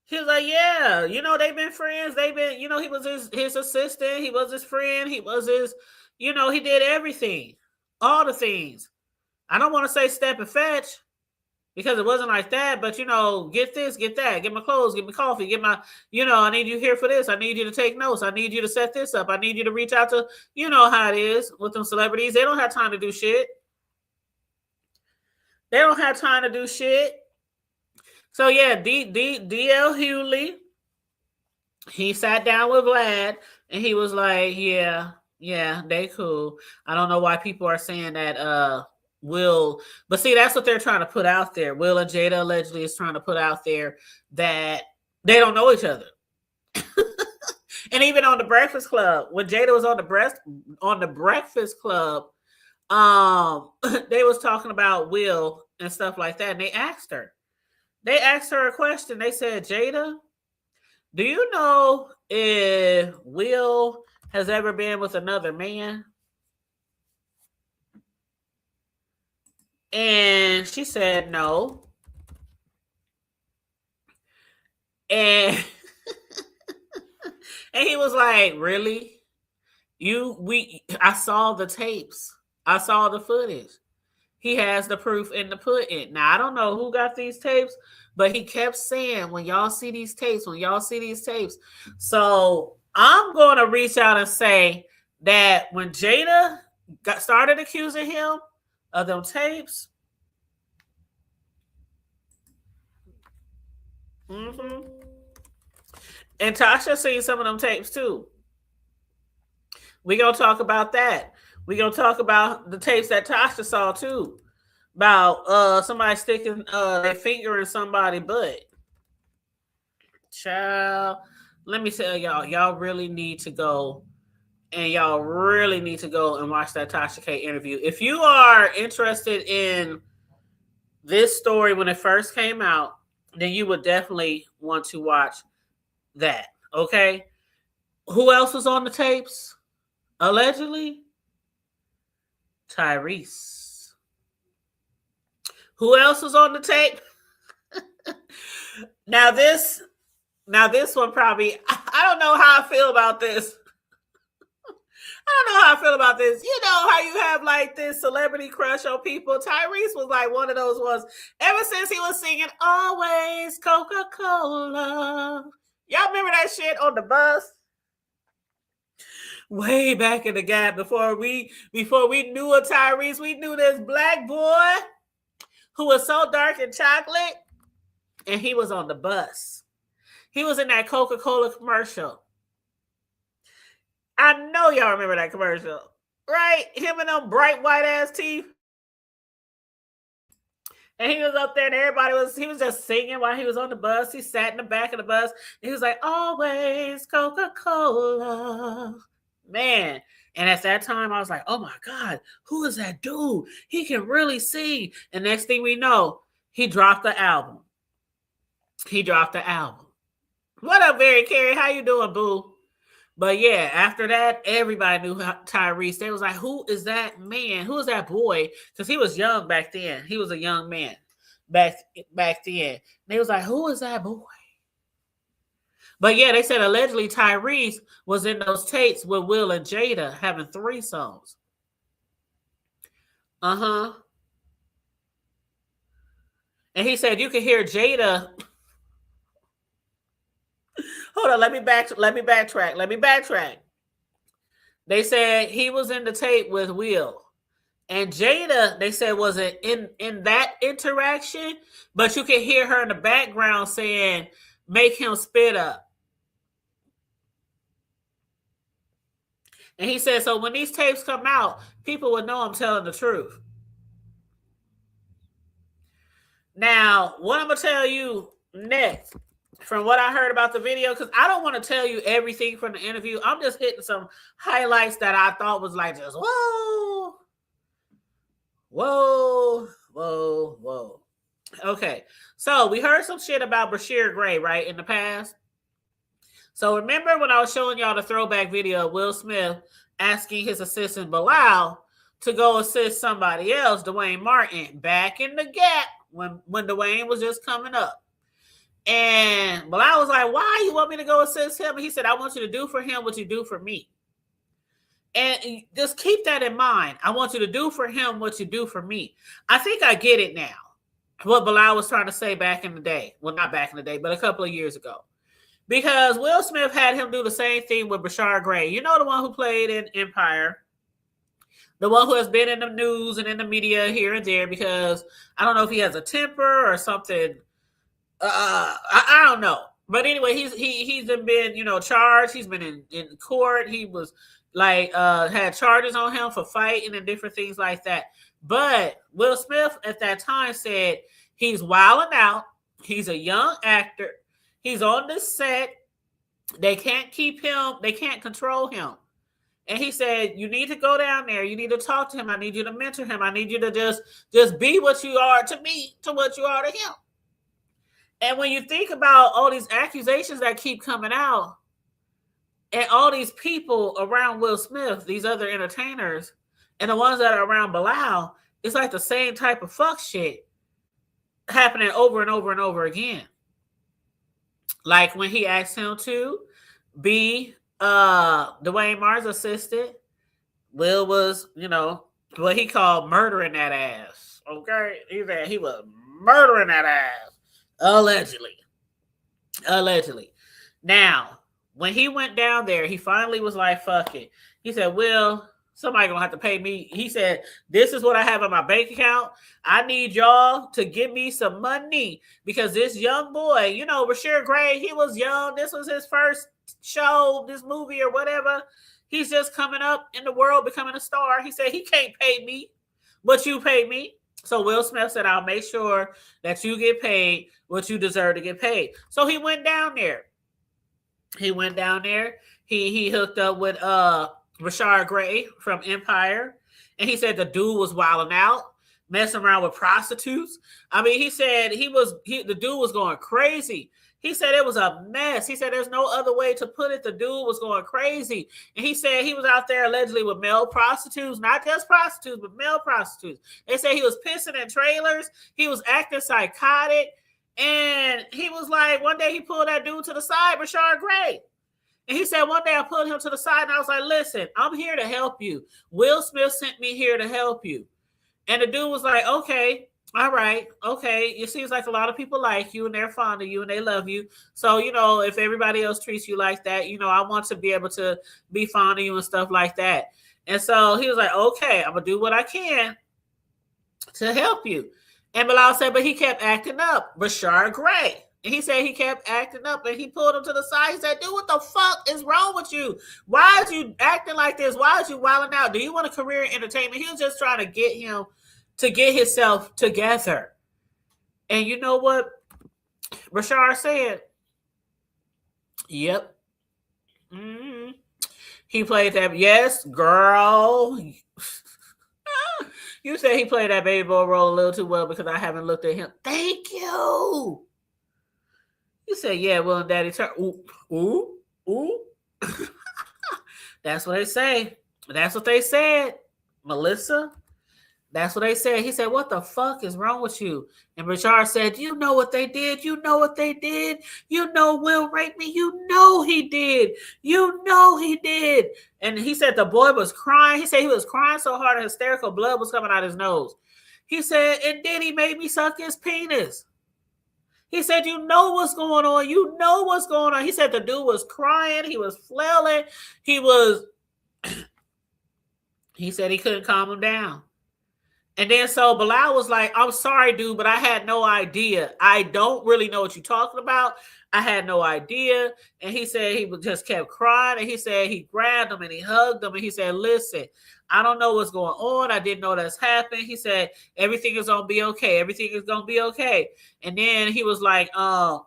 He was like, yeah, they've been friends. They've been, he was his assistant. He was his friend. He was his, he did everything. All the things. I don't want to say step and fetch because it wasn't like that, but, get this, get that, get my clothes, get my coffee, get my, I need you here for this. I need you to take notes. I need you to set this up. I need you to reach out to, you know how it is with them celebrities. They don't have time to do shit. They don't have time to do shit. So yeah, D.L. Hughley, he sat down with Vlad and he was like, yeah, they cool. I don't know why people are saying that Will, but see, that's what they're trying to put out there. Will and Jada allegedly is trying to put out there that they don't know each other. And even on the Breakfast Club, when Jada was on the Breakfast Club, they was talking about Will and stuff like that, and they asked her a question. They said, Jada, do you know if Will has ever been with another man? And she said no. And and he was like, really? I saw the tapes. I saw the footage. He has the proof in the pudding. Now, I don't know who got these tapes, but he kept saying, when y'all see these tapes. So I'm going to reach out and say that when Jada started accusing him of them tapes, and Tasha seen some of them tapes too. We're going to talk about that. We're going to talk about the tapes that Tasha saw too. About somebody sticking their finger in somebody's butt. Child, let me tell y'all really need to go and watch that Tasha K interview. If you are interested in this story when it first came out, then you would definitely want to watch that. Okay? Who else was on the tapes? Allegedly, Tyreese. Who else was on the tape? Now this one probably, I don't know how I feel about this. You know how you have like this celebrity crush on people? Tyreese was like one of those ones. Ever since he was singing Always Coca-Cola. Y'all remember that shit on the bus? Way back in the gap before we knew a Tyreese, we knew this black boy who was so dark and chocolate, and he was on the bus. He was in that Coca-Cola commercial. I know y'all remember that commercial, right? Him and them bright white ass teeth. And he was up there and he was just singing while he was on the bus. He sat in the back of the bus and he was like, always Coca-Cola. Man. And at that time I was like, oh my God, who is that dude? He can really sing. And next thing we know, he dropped the album. What up, Barry Carey? How you doing, boo? But yeah, after that, everybody knew Tyreese. They was like, who is that man? Who is that boy? Because he was young back then. He was a young man back then. They was like, who is that boy? But yeah, they said allegedly Tyreese was in those tapes with Will and Jada having threesomes. Uh-huh. And he said you can hear Jada. Hold on, let me backtrack. They said he was in the tape with Will. And Jada, they said, wasn't in that interaction, but you can hear her in the background saying, make him spit up. And he said, so when these tapes come out, people would know I'm telling the truth. Now, what I'm going to tell you next, from what I heard about the video, because I don't want to tell you everything from the interview. I'm just hitting some highlights that I thought was like just, whoa. Okay, so we heard some shit about Bryshere Gray, right, in the past. So remember when I was showing y'all the throwback video of Will Smith asking his assistant Bilal to go assist somebody else, Dwayne Martin, back in the Gap when Dwayne was just coming up. And Bilal was like, why you want me to go assist him? And he said, I want you to do for him what you do for me. And just keep that in mind. I want you to do for him what you do for me. I think I get it now. What Bilal was trying to say back in the day. Well, not back in the day, but a couple of years ago. Because Will Smith had him do the same thing with Bryshere Gray. You know, the one who played in Empire. The one who has been in the news and in the media here and there because I don't know if he has a temper or something. I don't know. But anyway, he's been, charged. He's been in court. He was had charges on him for fighting and different things like that. But Will Smith at that time said he's wilding out. He's a young actor. He's on the set. They can't keep him. They can't control him. And he said, you need to go down there. You need to talk to him. I need you to mentor him. I need you to just be what you are to me, to what you are to him. And when you think about all these accusations that keep coming out, and all these people around Will Smith, these other entertainers, and the ones that are around Bilal, it's like the same type of fuck shit happening over and over and over again. Like when he asked him to be Dwayne Martin's assistant, Will was, what he called murdering that ass. Okay? He was murdering that ass. Allegedly. Now, when he went down there, he finally was like, fuck it. He said, Will, somebody gonna have to pay me. He said, this is what I have in my bank account. I need y'all to give me some money because this young boy, Bryshere Gray, he was young. This was his first show, this movie or whatever. He's just coming up in the world, becoming a star. He said, he can't pay me what you pay me. So Will Smith said, I'll make sure that you get paid what you deserve to get paid. So he went down there. He hooked up with Bryshere Gray from Empire. And he said the dude was wilding out, messing around with prostitutes. I mean, he said the dude was going crazy. He said it was a mess. He said there's no other way to put it. The dude was going crazy. And he said he was out there allegedly with male prostitutes, not just prostitutes, but male prostitutes. They say he was pissing in trailers. He was acting psychotic. And he was like, one day he pulled that dude to the side, Bryshere Gray. And he said, one day I pulled him to the side and I was like, listen, I'm here to help you. Will Smith sent me here to help you. And the dude was like, okay, all right, okay. It seems like a lot of people like you and they're fond of you and they love you. So, if everybody else treats you like that, I want to be able to be fond of you and stuff like that. And so he was like, okay, I'm going to do what I can to help you. And Bilal said, but he kept acting up, Bryshere Gray. And he said he kept acting up and he pulled him to the side. He said, dude, what the fuck is wrong with you? Why is you acting like this? Why is you wilding out? Do you want a career in entertainment? He was just trying to get him to get himself together. And you know what Bryshere said? Yep. Mm-hmm. He played that. Yes, girl. You said he played that baby boy role a little too well because I haven't looked at him. Thank you. You said, yeah, well, daddy turn. Ooh, ooh, ooh. That's what they say. That's what they said, Melissa. That's what they said. He said, what the fuck is wrong with you? And Bryshere said, you know what they did? You know what they did? You know Will raped me? You know he did. You know he did. And he said the boy was crying. He said he was crying so hard and hysterical blood was coming out his nose. He said, and then he made me suck his penis. He said, you know what's going on. You know what's going on. He said the dude was crying. He was flailing. He said he couldn't calm him down. And then so Bilal was like, I'm sorry, dude, but I had no idea. I don't really know what you're talking about. I had no idea. And he said he just kept crying. And he said he grabbed him and he hugged him. And he said, listen, I don't know what's going on. I didn't know that's happened. He said, everything is going to be okay. Everything is going to be okay. And then he was like, well,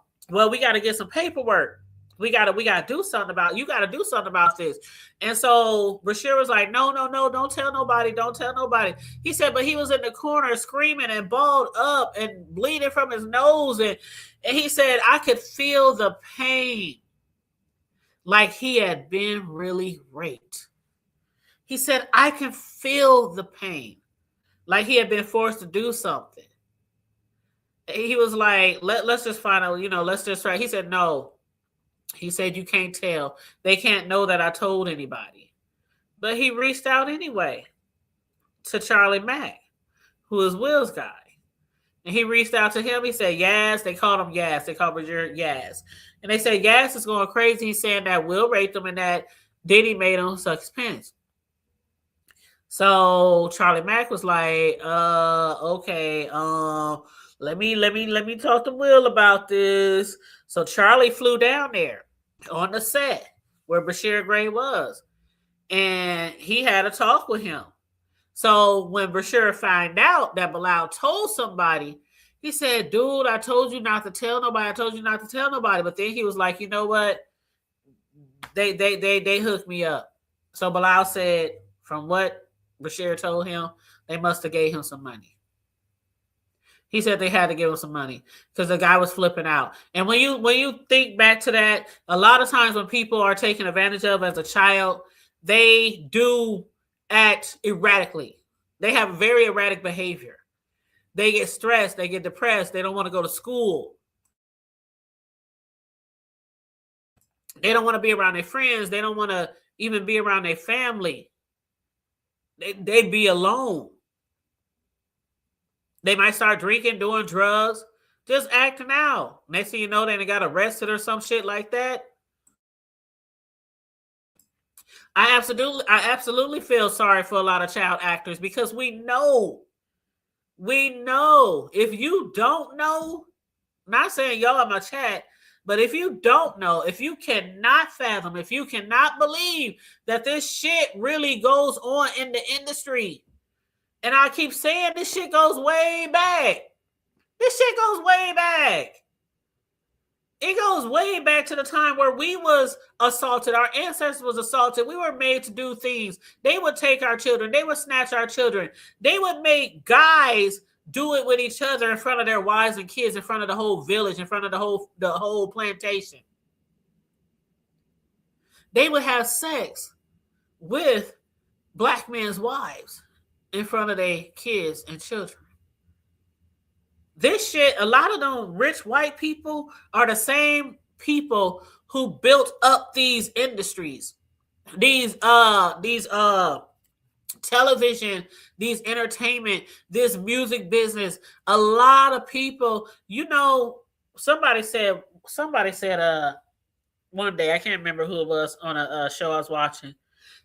we got to get some paperwork. We gotta do something about. You gotta do something about this. And so Bryshere was like, no, don't tell nobody, don't tell nobody. He said, but he was in the corner screaming and balled up and bleeding from his nose, and he said I could feel the pain, like he had been really raped. He said I can feel the pain, like he had been forced to do something. He was like, let's just find out, let's just try. He said no. He said, you can't tell. They can't know that I told anybody. But he reached out anyway to Charlie Mack, who is Will's guy. And he reached out to him. He said, Yaz. They called him Yaz. They called Bryshere Yaz. And they said, Yaz is going crazy. He's saying that Will raped him and that Diddy made him suck his penis. So Charlie Mack was like, okay, let me talk to Will about this. So Charlie flew down there on the set where Bryshere Gray was, and he had a talk with him. So when Bryshere found out that Bilal told somebody, he said, dude, I told you not to tell nobody. I told you not to tell nobody. But then he was like, you know what? They hooked me up. So Bilal said, from what Bryshere told him, they must have gave him some money. He said they had to give him some money because the guy was flipping out. And when you think back to that, a lot of times when people are taken advantage of as a child, they do act erratically. They have very erratic behavior. They get stressed. They get depressed. They don't want to go to school. They don't want to be around their friends. They don't want to even be around their family. They'd be alone. They might start drinking, doing drugs, just acting out. Next thing you know, they got arrested or some shit like that. I absolutely feel sorry for a lot of child actors because we know. If you don't know, not saying y'all in my chat, but if you don't know, if you cannot fathom, if you cannot believe that this shit really goes on in the industry, and I keep saying this shit goes way back. This shit goes way back. It goes way back to the time where we was assaulted. Our ancestors was assaulted. We were made to do things. They would take our children. They would snatch our children. They would make guys do it with each other in front of their wives and kids, in front of the whole village, in front of the whole plantation. They would have sex with black men's wives in front of their kids and children. This shit, a lot of them rich white people are the same people who built up these industries, these television, these entertainment, this music business. A lot of people, somebody said one day, I can't remember who it was on a show I was watching.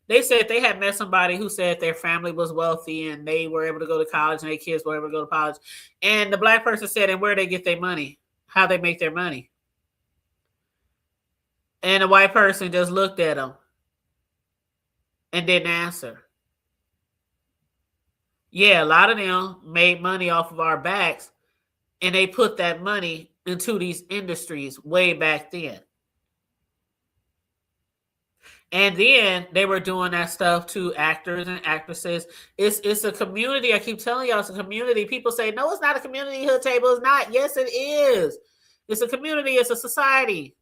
They said they had met somebody who said their family was wealthy and they were able to go to college and their kids were able to go to college. And the black person said, and where they get their money, how they make their money. And the white person just looked at them and didn't answer. Yeah, a lot of them made money off of our backs And they put that money into these industries way back then. And then they were doing that stuff to actors and actresses. It's a community. I keep telling y'all, it's a community. People say, no, it's not a community. Hood Table is not. Yes, it is. It's a community. It's a society.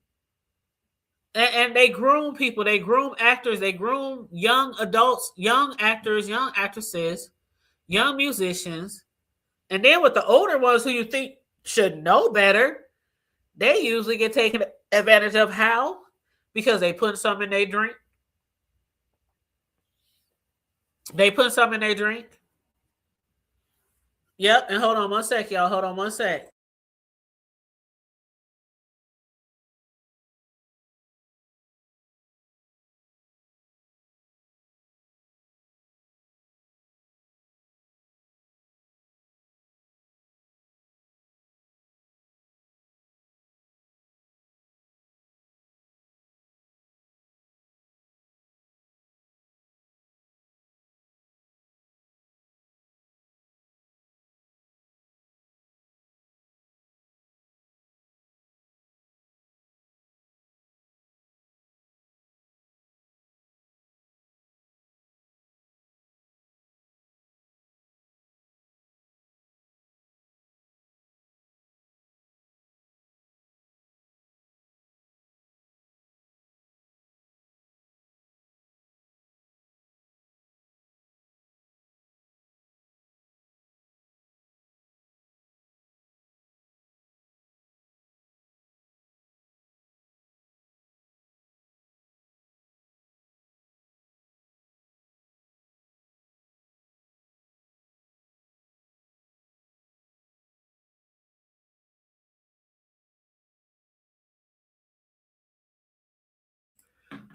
And they groom people. They groom actors. They groom young adults, young actors, young actresses, young musicians. And then with the older ones who you think should know better, they usually get taken advantage of. How? Because they put something in their drink. They put something in their drink. Yep. And hold on one sec, y'all. Hold on one sec.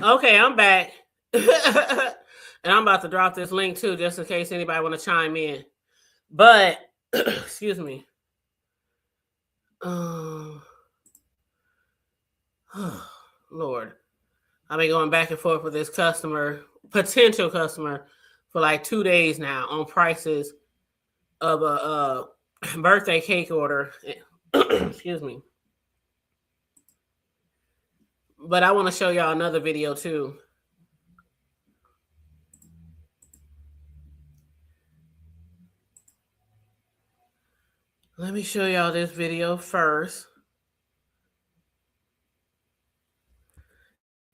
Okay, I'm back. And I'm about to drop this link too, just in case anybody want to chime in. But, excuse me. Lord. I've been going back and forth with this potential customer, for like 2 days now on prices of a birthday cake order. Excuse me. But I want to show y'all another video too. Let me show y'all this video first.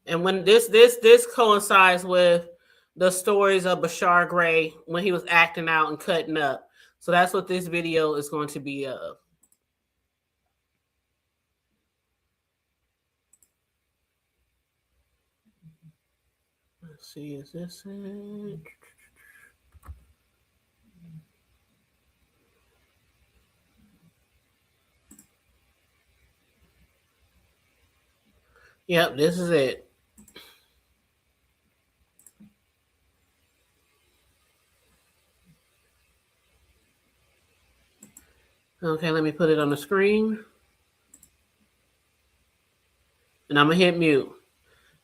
And when this coincides with the stories of Bryshere Gray when he was acting out and cutting up. So that's what this video is going to be of. Let's see, is this it? Yep, this is it. Okay, let me put it on the screen. And I'm going to hit mute.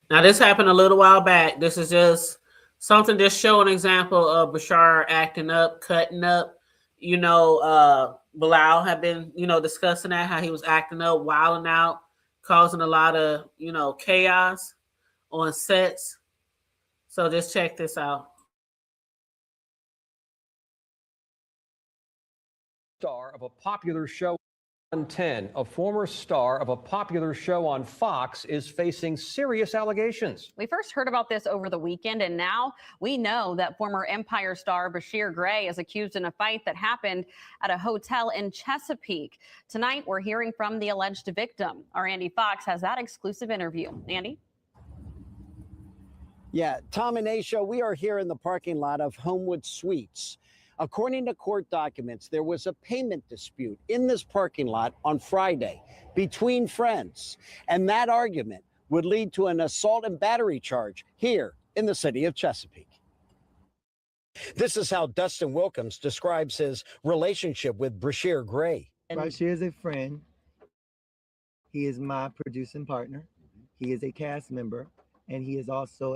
Now, this happened a little while back. This is just something to show an example of Bryshere acting up, cutting up. You know, Bilal had been, discussing that, how he was acting up, wilding out, causing a lot of, chaos on sets. So just check this out. Star of a popular show on 10, a former star of a popular show on Fox is facing serious allegations. We first heard about this over the weekend, and now we know that former Empire star Bryshere Gray is accused in a fight that happened at a hotel in Chesapeake. Tonight, we're hearing from the alleged victim. Our Andy Fox has that exclusive interview. Andy? Yeah, Tom and Aisha, we are here in the parking lot of Homewood Suites. According to court documents, there was a payment dispute in this parking lot on Friday between friends, and that argument would lead to an assault and battery charge here in the city of Chesapeake. This is how Dustin Wilkins describes his relationship with Bryshere Gray. Bryshere is a friend. He is my producing partner. He is a cast member. And he is also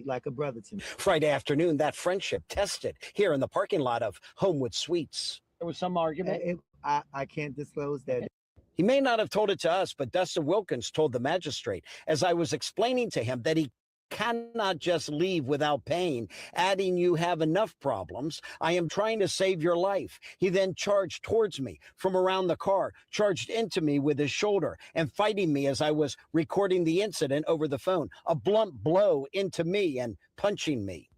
like a brother to me. Friday afternoon, that friendship tested here in the parking lot of Homewood Suites. There was some argument. I can't disclose that. He may not have told it to us, but Dustin Wilkins told the magistrate, as I was explaining to him that he cannot just leave without paying, adding, "You have enough problems. I am trying to save your life." He then charged towards me from around the car, charged into me with his shoulder, and fighting me as I was recording the incident over the phone. A blunt blow into me and punching me.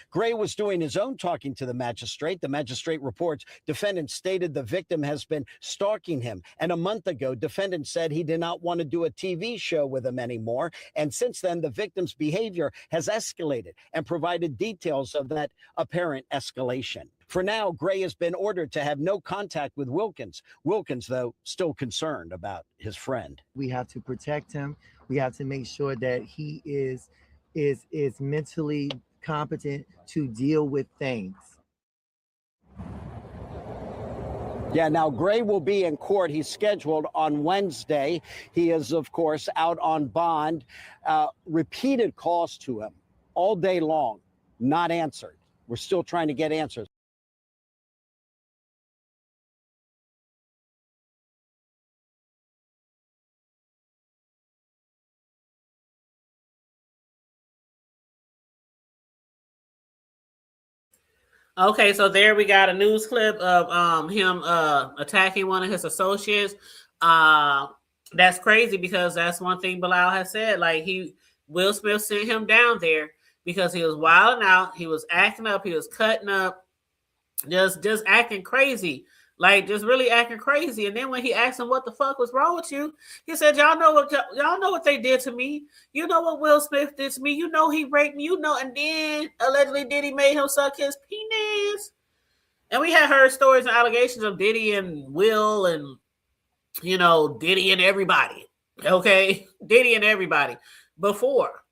Gray was doing his own talking to the magistrate. The magistrate reports defendant stated the victim has been stalking him. And a month ago, defendant said he did not want to do a TV show with him anymore. And since then, the victim's behavior has escalated and provided details of that apparent escalation. For now, Gray has been ordered to have no contact with Wilkins. Wilkins, though, still concerned about his friend. We have to protect him. We have to make sure that he is mentally competent to deal with things. Yeah, now Gray will be in court. He's scheduled on Wednesday. He is, of course, out on bond. Repeated calls to him all day long, not answered. We're still trying to get answers. Okay, so there we got a news clip of him attacking one of his associates. That's crazy because that's one thing Bilal has said. Like Will Smith sent him down there because he was wilding out, he was acting up, he was cutting up, just acting crazy. Like just really acting crazy. And then when he asked him what the fuck was wrong with you, he said, y'all know what they did to me. You know what Will Smith did to me. You know he raped me. You know, and then allegedly Diddy made him suck his penis. And we had heard stories and allegations of Diddy and Will and Diddy and everybody. Okay, Diddy and everybody before.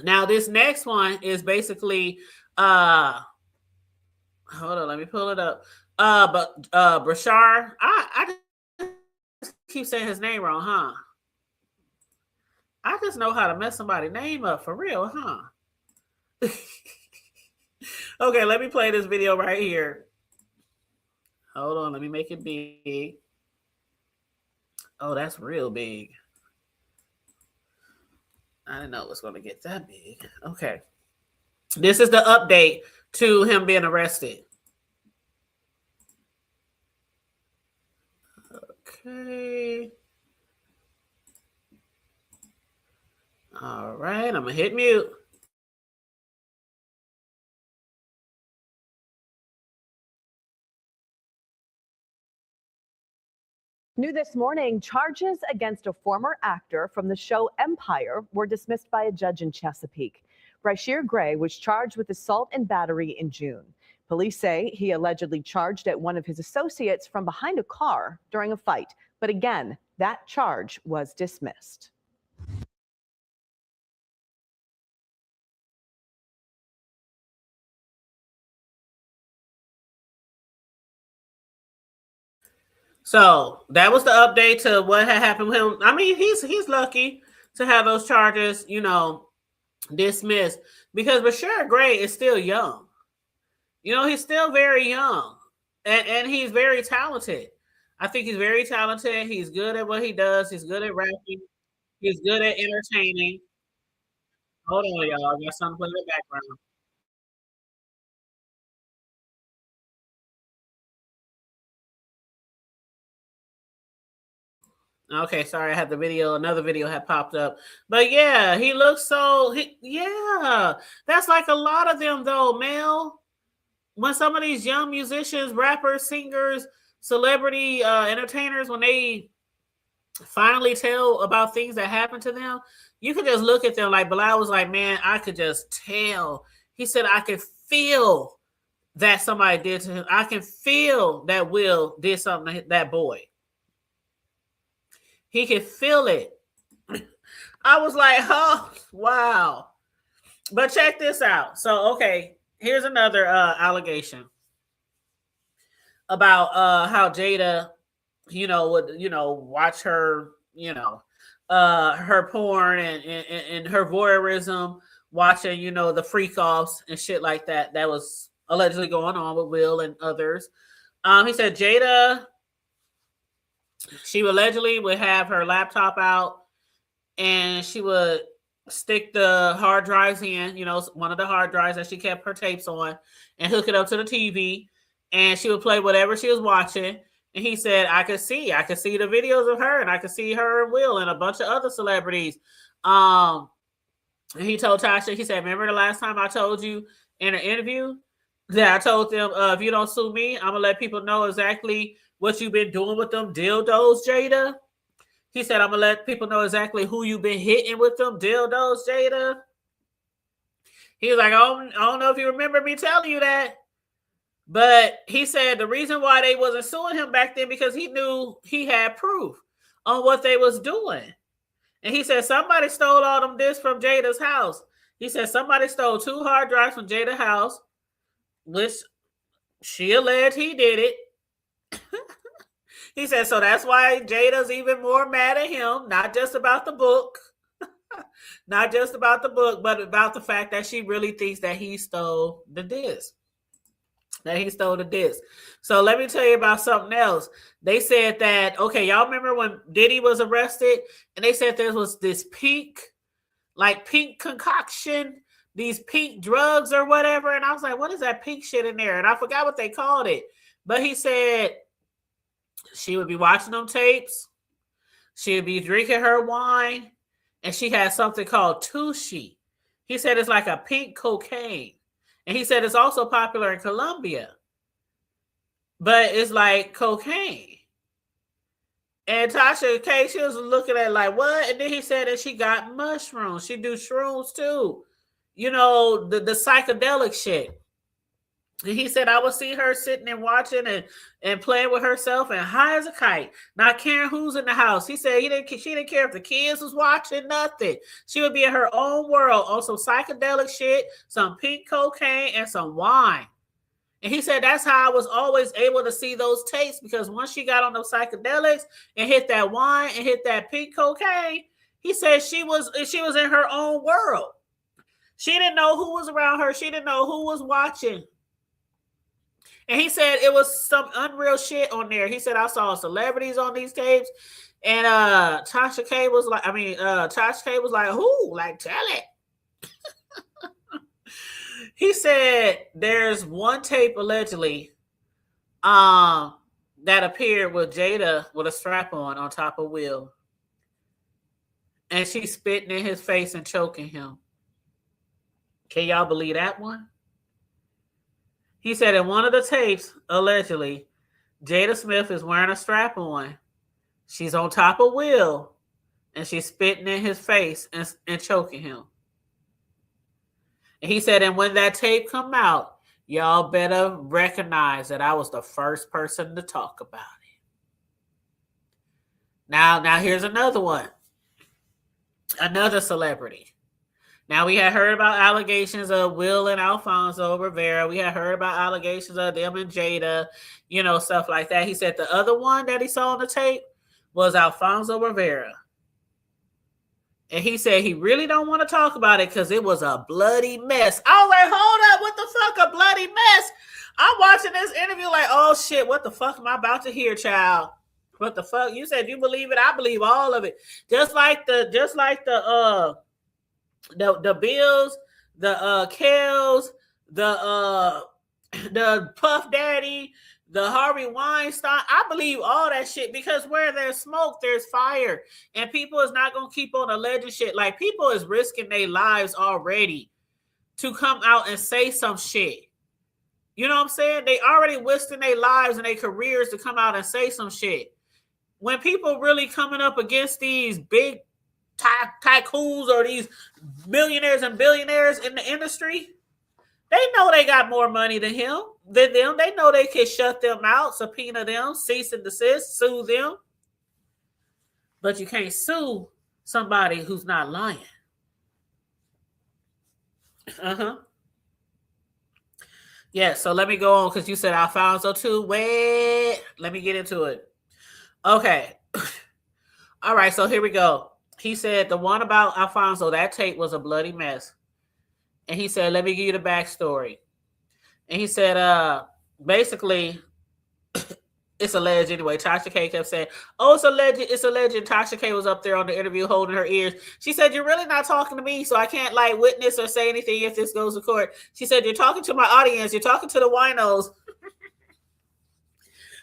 Now this next one is basically hold on, let me pull it up. But Bryshere, I just keep saying his name wrong, huh? I just know how to mess somebody's name up for real, huh? Okay, let me play this video right here. Hold on, let me make it big. Oh, that's real big. I didn't know it was going to get that big. Okay. This is the update to him being arrested. Okay. All right, I'm gonna hit mute. New this morning, charges against a former actor from the show Empire were dismissed by a judge in Chesapeake. Bryshere Gray was charged with assault and battery in June. Police say he allegedly charged at one of his associates from behind a car during a fight. But again, that charge was dismissed. So that was the update to what had happened with him. I mean, he's lucky to have those charges, dismissed because Bryshere Gray is still young. He's still very young and he's very talented. I think he's very talented. He's good at what he does. He's good at rapping. He's good at entertaining. Hold on, y'all. I got something in the background. Okay, sorry, I had the video. Another video had popped up. But yeah, he looks yeah. That's like a lot of them though, Mel. When some of these young musicians, rappers, singers, celebrity entertainers, when they finally tell about things that happened to them, you can just look at them. Like Bilal was like, man, I could just tell. He said, I could feel that somebody did to him. I can feel that Will did something to that boy. He could feel it. I was like, oh, wow. But check this out. So, okay, here's another allegation about how Jada, would, watch her, her porn and her voyeurism, watching, the freak offs and shit like that. That was allegedly going on with Will and others. He said Jada She allegedly would have her laptop out and she would stick the hard drives in, one of the hard drives that she kept her tapes on, and hook it up to the TV, and she would play whatever she was watching. And he said, I could see the videos of her, and I could see her and Will and a bunch of other celebrities. And he told Tasha, he said, remember the last time I told you in an interview that I told them, if you don't sue me, I'm gonna let people know exactly what you've been doing with them dildos, Jada. He said, I'm going to let people know exactly who you've been hitting with them dildos, Jada. He was like, I don't know if you remember me telling you that. But he said the reason why they wasn't suing him back then because he knew he had proof on what they was doing. And he said somebody stole all them discs from Jada's house. He said somebody stole 2 hard drives from Jada's house, which she alleged he did it. He said, so that's why Jada's even more mad at him, not just about the book, but about the fact that she really thinks that he stole the disc. So let me tell you about something else. They said that, okay, y'all remember when Diddy was arrested and they said there was this pink concoction, these pink drugs or whatever. And I was like, what is that pink shit in there? And I forgot what they called it. But he said, she would be watching them tapes. She would be drinking her wine. And she had something called Tushy. He said it's like a pink cocaine. And he said it's also popular in Colombia. But it's like cocaine. And Tasha K, she was looking at it like, what? And then he said that she got mushrooms. She do shrooms too. The psychedelic shit. And he said, I would see her sitting and watching and playing with herself and high as a kite, not caring who's in the house. He said she didn't care if the kids was watching, nothing. She would be in her own world on some psychedelic shit, some pink cocaine, and some wine. And he said that's how I was always able to see those tapes, because once she got on those psychedelics and hit that wine and hit that pink cocaine, he said she was in her own world. She didn't know who was around her. She didn't know who was watching. And he said it was some unreal shit on there. He said, I saw celebrities on these tapes. And Tasha K was like, who? Like, tell it. He said there's one tape allegedly that appeared with Jada with a strap-on on top of Will. And she's spitting in his face and choking him. Can y'all believe that one? He said in one of the tapes, allegedly, Jada Smith is wearing a strap-on. She's on top of Will, and she's spitting in his face and choking him. And he said, and when that tape come out, y'all better recognize that I was the first person to talk about it. Now here's another one. Another celebrity. Now, we had heard about allegations of Will and Alfonso Rivera. We had heard about allegations of them and Jada, stuff like that. He said the other one that he saw on the tape was Alfonso Rivera. And he said he really don't want to talk about it because it was a bloody mess. I was like, hold up, what the fuck, a bloody mess? I'm watching this interview like, oh shit, what the fuck am I about to hear, child? What the fuck? You said you believe it, I believe all of it. Just like the Bills, the Kells, the Puff Daddy, the Harvey Weinstein. I believe all that shit because where there's smoke, there's fire. And people is not going to keep on alleging shit. Like, people is risking their lives already to come out and say some shit. You know what I'm saying? They already risking their lives and their careers to come out and say some shit. When people really coming up against these big tycoons or these millionaires and billionaires in the industry, they know they got more money than them. They know they can shut them out, subpoena them, cease and desist, sue them. But you can't sue somebody who's not lying. Yeah, so let me go on because you said Alfonso too. Wait, let me get into it. Okay. All right, so here we go. He said the one about Alfonso, that tape was a bloody mess. And he said, let me give you the backstory. And he said, basically, It's alleged anyway. Tasha K kept saying, oh, it's alleged. It's alleged. Tasha K was up there on the interview holding her ears. She said, you're really not talking to me, so I can't like witness or say anything if this goes to court. She said, you're talking to my audience. You're talking to the winos.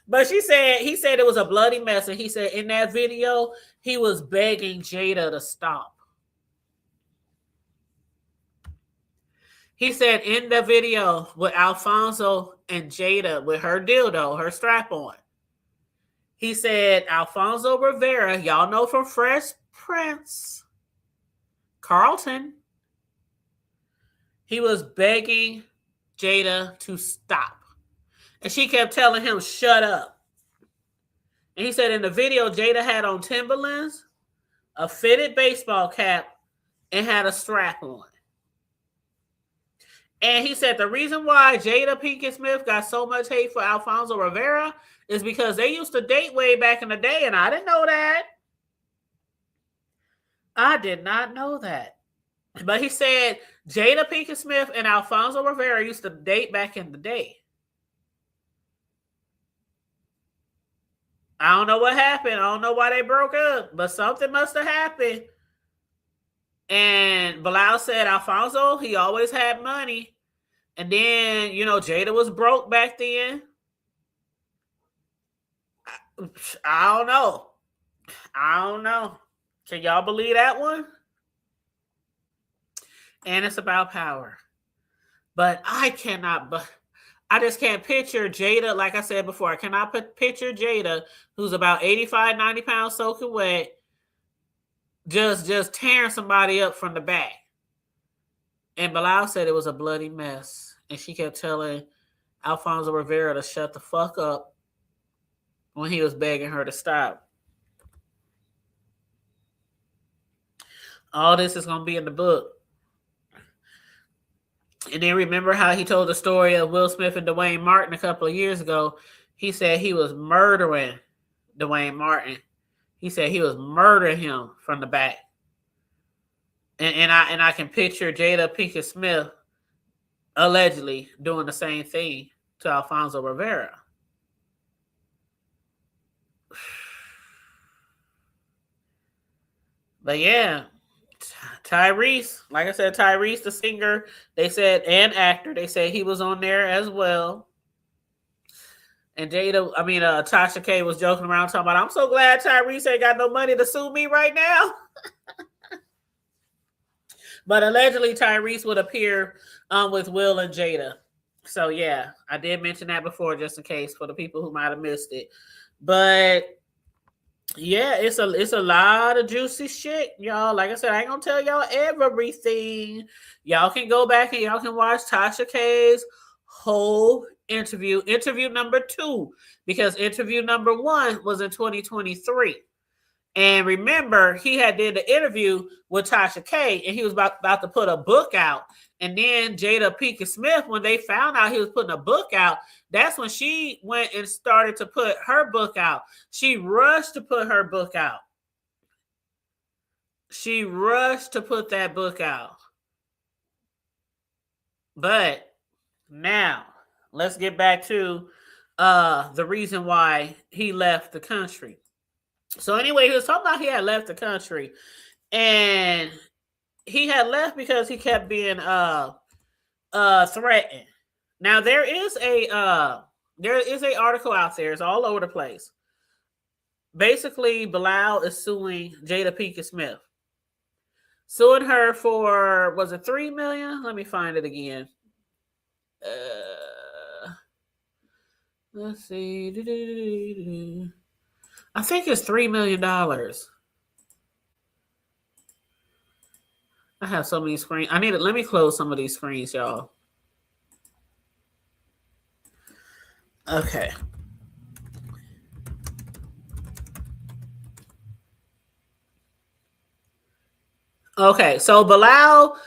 But he said it was a bloody mess. And he said in that video, he was begging Jada to stop. He said in the video with Alfonso and Jada with her dildo, her strap-on, he said Alfonso Rivera, y'all know from Fresh Prince, Carlton, he was begging Jada to stop. And she kept telling him, shut up. And he said in the video, Jada had on Timberlands, a fitted baseball cap, and had a strap on. And he said the reason why Jada Pinkett Smith got so much hate for Alfonso Rivera is because they used to date way back in the day, and I didn't know that. I did not know that. But he said Jada Pinkett Smith and Alfonso Rivera used to date back in the day. I don't know what happened. I don't know why they broke up, but something must have happened. And Bilal said Alfonso, he always had money. And then, you know, Jada was broke back then. I don't know. I don't know. Can y'all believe that one? And it's about power. But I just can't picture Jada, like I said before, I cannot picture Jada, who's about 85, 90 pounds soaking wet, just tearing somebody up from the back. And Bilal said it was a bloody mess. And she kept telling Alfonso Rivera to shut the fuck up when he was begging her to stop. All this is going to be in the book. And then remember how he told the story of Will Smith and Dwayne Martin a couple of years ago. He said he was murdering Dwayne Martin. He said he was murdering him from the back. And I can picture Jada Pinkett Smith allegedly doing the same thing to Alfonso Rivera. But yeah, Tyreese, like I said, Tyreese, the singer, they said, and actor, they said he was on there as well. And Tasha K was joking around talking about, I'm so glad Tyreese ain't got no money to sue me right now. But allegedly Tyreese would appear with Will and Jada. So yeah, I did mention that before just in case for the people who might have missed it. But yeah, it's a lot of juicy shit, y'all. Like I said, I ain't gonna tell y'all everything. Y'all can go back and y'all can watch Tasha K's whole interview number 2, because interview number 1 was in 2023. And remember, he had did the interview with Tasha K, and he was about to put a book out. And then Jada Pinkett Smith, when they found out he was putting a book out, that's when she went and started to put her book out. She rushed to put her book out. She rushed to put that book out. But now, let's get back to the reason why he left the country. So anyway, he was talking about he had left the country, and he had left because he kept being threatened. Now there is a article out there. It's all over the place. Basically, Bilal is suing Jada Pinkett Smith, suing her for, was it $3 million? Let me find it again. Let's see. I think it's $3 million. I have so many screens. Let me close some of these screens, y'all. Okay. Okay, so Bilal,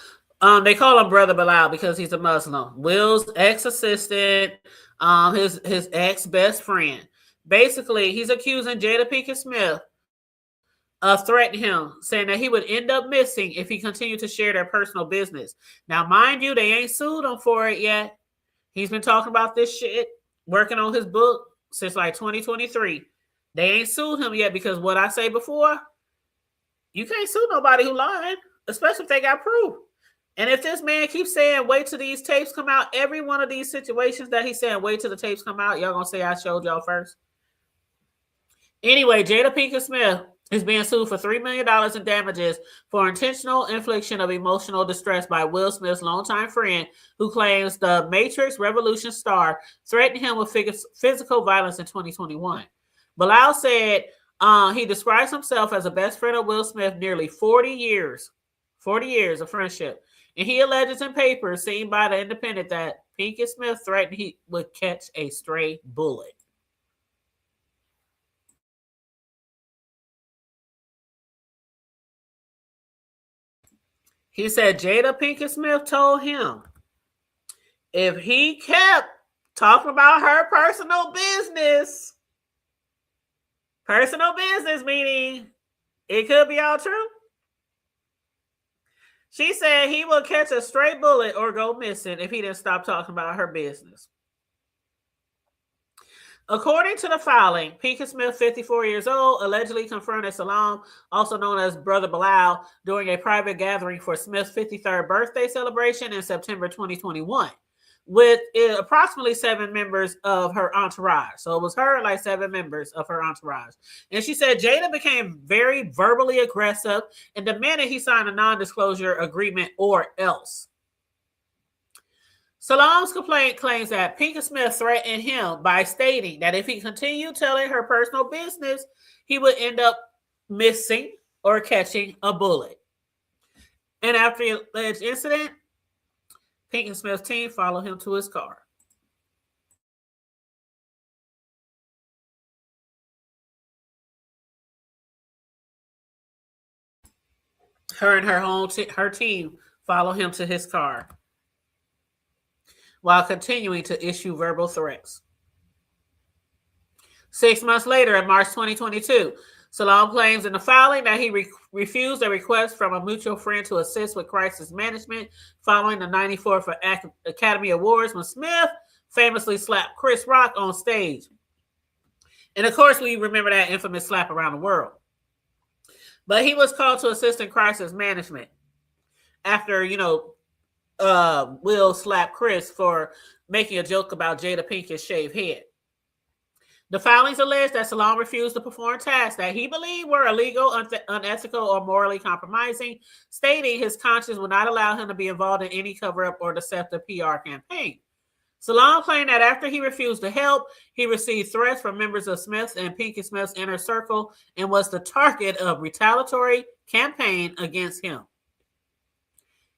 they call him Brother Bilal because he's a Muslim. Will's ex-assistant, his ex-best friend. Basically, he's accusing Jada Pinkett Smith of threatening him, saying that he would end up missing if he continued to share their personal business. Now, mind you, they ain't sued him for it yet. He's been talking about this shit, working on his book. since like 2023. They ain't sued him yet because what I say before, you can't sue nobody who lying, especially if they got proof. And if this man keeps saying, wait till these tapes come out, every one of these situations that he's saying, wait till the tapes come out, y'all gonna say I showed y'all first. Anyway, Jada Pinkett Smith is being sued for $3 million in damages for intentional infliction of emotional distress by Will Smith's longtime friend, who claims the Matrix Revolution star threatened him with physical violence in 2021. Bilal said he describes himself as a best friend of Will Smith nearly 40 years of friendship. And he alleges in papers seen by The Independent that Pinkett Smith threatened he would catch a stray bullet. He said Jada Pinkett Smith told him if he kept talking about her personal business meaning it could be all true. She said he will catch a stray bullet or go missing if he didn't stop talking about her business. According to the filing, Pinkett Smith, 54 years old, allegedly confronted Salam, also known as Brother Bilal, during a private gathering for Smith's 53rd birthday celebration in September 2021, with approximately 7 members of her entourage. So it was her, like 7 members of her entourage. And she said Jada became very verbally aggressive and demanded he sign a non-disclosure agreement or else. Salam's complaint claims that Pinkett Smith threatened him by stating that if he continued telling her personal business, he would end up missing or catching a bullet. And after the alleged incident, Pinkett Smith's team followed him to his car. Her and her team followed him to his car, while continuing to issue verbal threats. 6 months later, in March 2022, Salam claims in the filing that he refused a request from a mutual friend to assist with crisis management following the 94th Academy Awards when Smith famously slapped Chris Rock on stage. And of course, we remember that infamous slap around the world. But he was called to assist in crisis management after, Will slap Chris for making a joke about Jada Pinkett's shaved head. The filings allege that Salam refused to perform tasks that he believed were illegal, unethical, or morally compromising, stating his conscience would not allow him to be involved in any cover-up or deceptive PR campaign. Salam claimed that after he refused to help, he received threats from members of Smith and Pinkett Smith's inner circle and was the target of retaliatory campaign against him.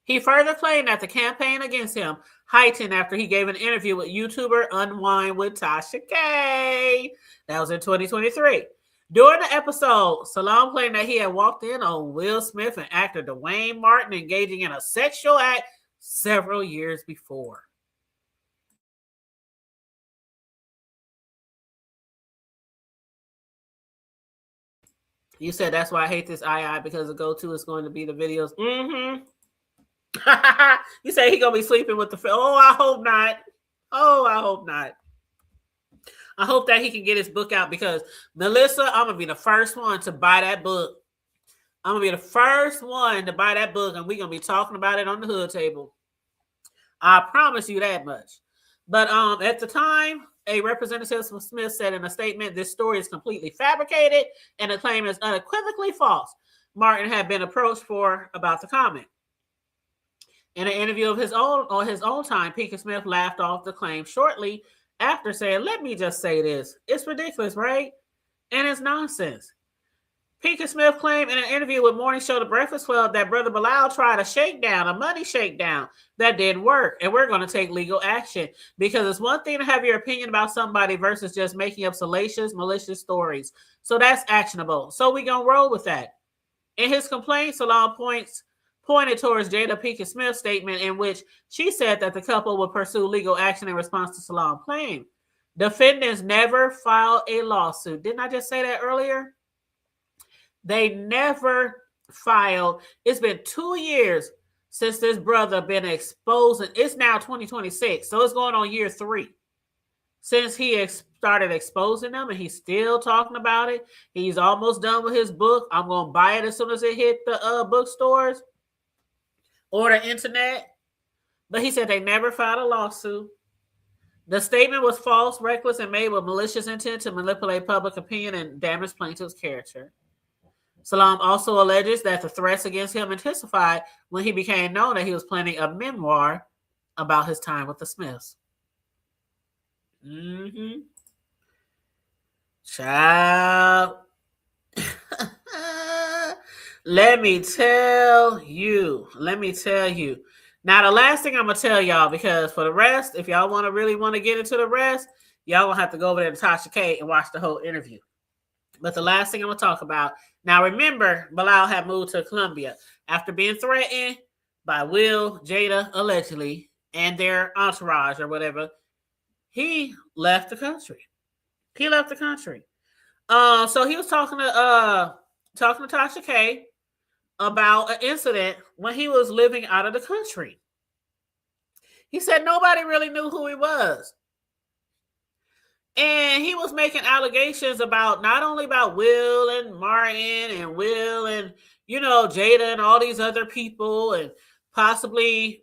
He further claimed that the campaign against him heightened after he gave an interview with YouTuber Unwind with Tasha K. That was in 2023. During the episode, Salam claimed that he had walked in on Will Smith and actor Dwayne Martin engaging in a sexual act several years before. You said that's why I hate this II because the go-to is going to be the videos. Mm-hmm. You say he gonna be sleeping with the film. Oh, I hope not. I hope that he can get his book out because Melissa, I'm gonna be the first one to buy that book. I'm gonna be the first one to buy that book, and we're gonna be talking about it on the hood table. I promise you that much. But at the time, a representative from Smith said in a statement, this story is completely fabricated and the claim is unequivocally false. Martin had been approached about the comment. In an interview of his own on his own time, Pinkett Smith laughed off the claim shortly after saying, let me just say this. It's ridiculous, right? And it's nonsense. Pinkett Smith claimed in an interview with Morning Show The Breakfast Club that Brother Bilal tried a money shakedown that didn't work. And we're going to take legal action because it's one thing to have your opinion about somebody versus just making up salacious, malicious stories. So that's actionable. So we're going to roll with that. In his complaint, Salam pointed towards Jada Pinkett Smith's statement in which she said that the couple would pursue legal action in response to Salam's claim. Defendants never filed a lawsuit. Didn't I just say that earlier? They never filed. It's been 2 years since this brother been exposed. It's now 2026, so it's going on year 3. since he started exposing them, and he's still talking about it. He's almost done with his book. I'm going to buy it as soon as it hit the bookstores or the internet. But he said they never filed a lawsuit. The statement was false, reckless, and made with malicious intent to manipulate public opinion and damage plaintiff's character. Salam also alleges that the threats against him intensified when he became known that he was planning a memoir about his time with the Smiths. Child. Let me tell you. Now, the last thing I'm going to tell y'all, because for the rest, if y'all really want to get into the rest, y'all going to have to go over there to Tasha K and watch the whole interview. But the last thing I'm going to talk about, now remember, Bilal had moved to Colombia after being threatened by Will, Jada, allegedly, and their entourage or whatever. He left the country. So he was talking to Tasha K about an incident when he was living out of the country. He said nobody really knew who he was. And he was making allegations about not only about Will and Martin and Will and, Jada and all these other people and possibly,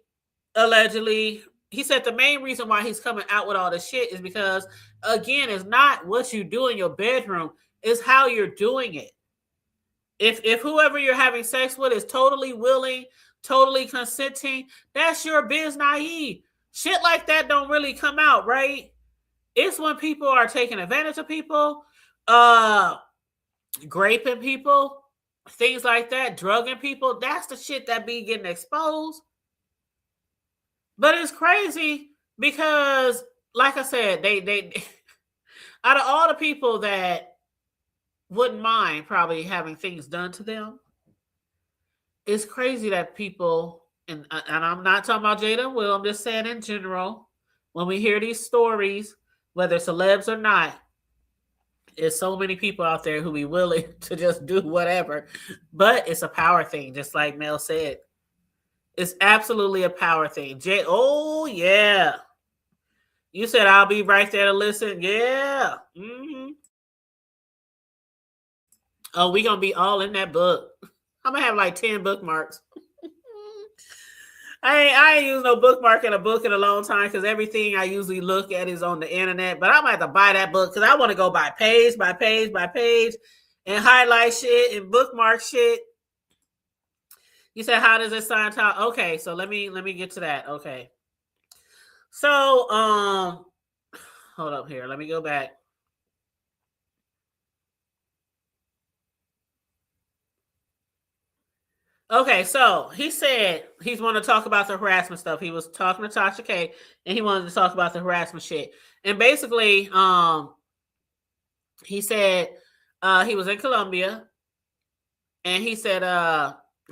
allegedly. He said the main reason why he's coming out with all this shit is because, again, it's not what you do in your bedroom, it's how you're doing it. If whoever you're having sex with is totally willing, totally consenting, that's your biz naive. Shit like that don't really come out, right? It's when people are taking advantage of people, raping people, things like that, drugging people. That's the shit that be getting exposed. But it's crazy because, like I said, they out of all the people that wouldn't mind probably having things done to them, it's crazy that people, and I'm not talking about Jada and Will, I'm just saying in general, when we hear these stories, whether celebs or not, there's so many people out there who be willing to just do whatever. But it's a power thing, just like Mel said. It's absolutely a power thing. Oh, yeah. You said I'll be right there to listen. Yeah. Oh, we're going to be all in that book. I'm going to have like 10 bookmarks. I ain't used no bookmark in a book in a long time because everything I usually look at is on the internet. But I'm going to have to buy that book because I want to go by page by page by page and highlight shit and bookmark shit. You said, how does it sign top? Okay, so let me get to that. Okay. So, hold up here. Let me go back. Okay, so he said he's want to talk about the harassment stuff. He was talking to Tasha K, and he wanted to talk about the harassment shit. And basically, he said he was in Colombia, and he said